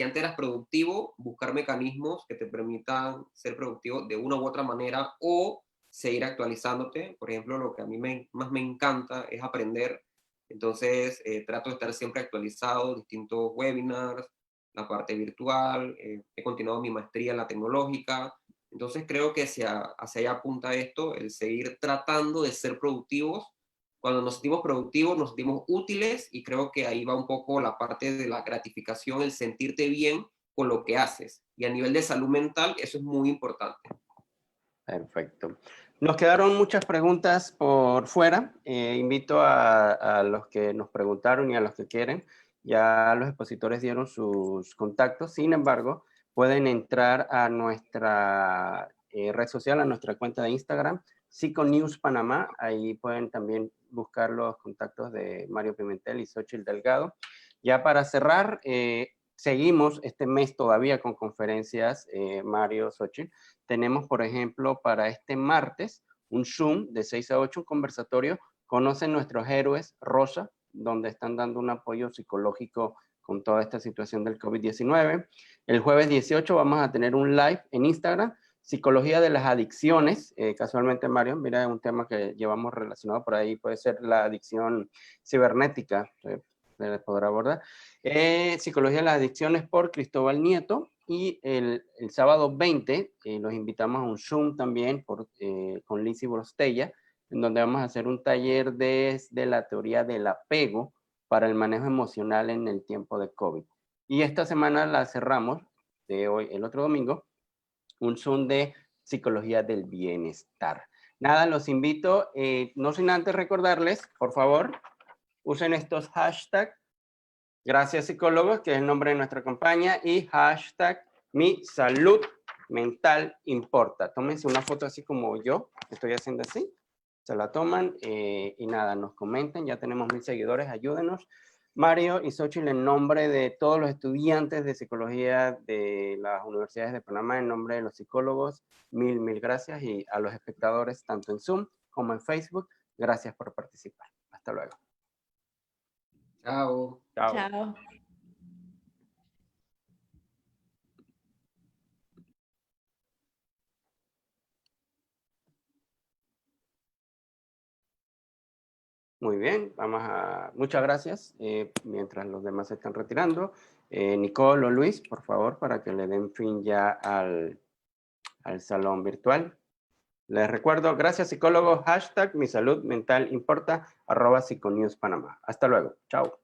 antes eras productivo, buscar mecanismos que te permitan ser productivo de una u otra manera o seguir actualizándote. Por ejemplo, lo que a mí más me encanta es aprender. Entonces, trato de estar siempre actualizado, distintos webinars, la parte virtual, he continuado mi maestría en la tecnológica. Entonces creo que hacia allá apunta esto, el seguir tratando de ser productivos. Cuando nos sentimos productivos, nos sentimos útiles y creo que ahí va un poco la parte de la gratificación, el sentirte bien con lo que haces. Y a nivel de salud mental, eso es muy importante. Perfecto. Nos quedaron muchas preguntas por fuera. Invito a los que nos preguntaron y a los que quieren. Ya los expositores dieron sus contactos. Sin embargo, pueden entrar a nuestra red social, a nuestra cuenta de Instagram, Psiconews Panamá. Ahí pueden también buscar los contactos de Mario Pimentel y Xochitl Delgado. Ya para cerrar, seguimos este mes todavía con conferencias, Mario, Xochitl. Tenemos, por ejemplo, para este martes, un Zoom de 6 a 8, un conversatorio, Conocen nuestros héroes, Rosa, donde están dando un apoyo psicológico con toda esta situación del COVID-19. El jueves 18 vamos a tener un live en Instagram, Psicología de las adicciones. Casualmente, Mario, mira, un tema que llevamos relacionado por ahí, puede ser la adicción cibernética, se podrá abordar. Psicología de las adicciones por Cristóbal Nieto. Y el sábado 20 los invitamos a un Zoom también con Lizzie Brostella, en donde vamos a hacer un taller desde la teoría del apego para el manejo emocional en el tiempo de COVID. Y esta semana la cerramos, de hoy, el otro domingo, un Zoom de psicología del bienestar. Nada, los invito, no sin antes recordarles, por favor, usen estos hashtags, gracias psicólogos, que es el nombre de nuestra campaña, y hashtag mi salud mental importa. Tómense una foto así como yo, estoy haciendo así, se la toman y nada, nos comenten, ya tenemos 1000 seguidores, ayúdenos. Mario y Xochitl, en nombre de todos los estudiantes de psicología de las universidades de Panamá, en nombre de los psicólogos, mil gracias, y a los espectadores tanto en Zoom como en Facebook, gracias por participar. Hasta luego. Chao. Chao. Chao. Muy bien, muchas gracias. Mientras los demás se están retirando, Nicole o Luis, por favor, para que le den fin ya al salón virtual. Les recuerdo, gracias psicólogos, hashtag mi salud mental importa, @psiconews Panamá. Hasta luego, chao.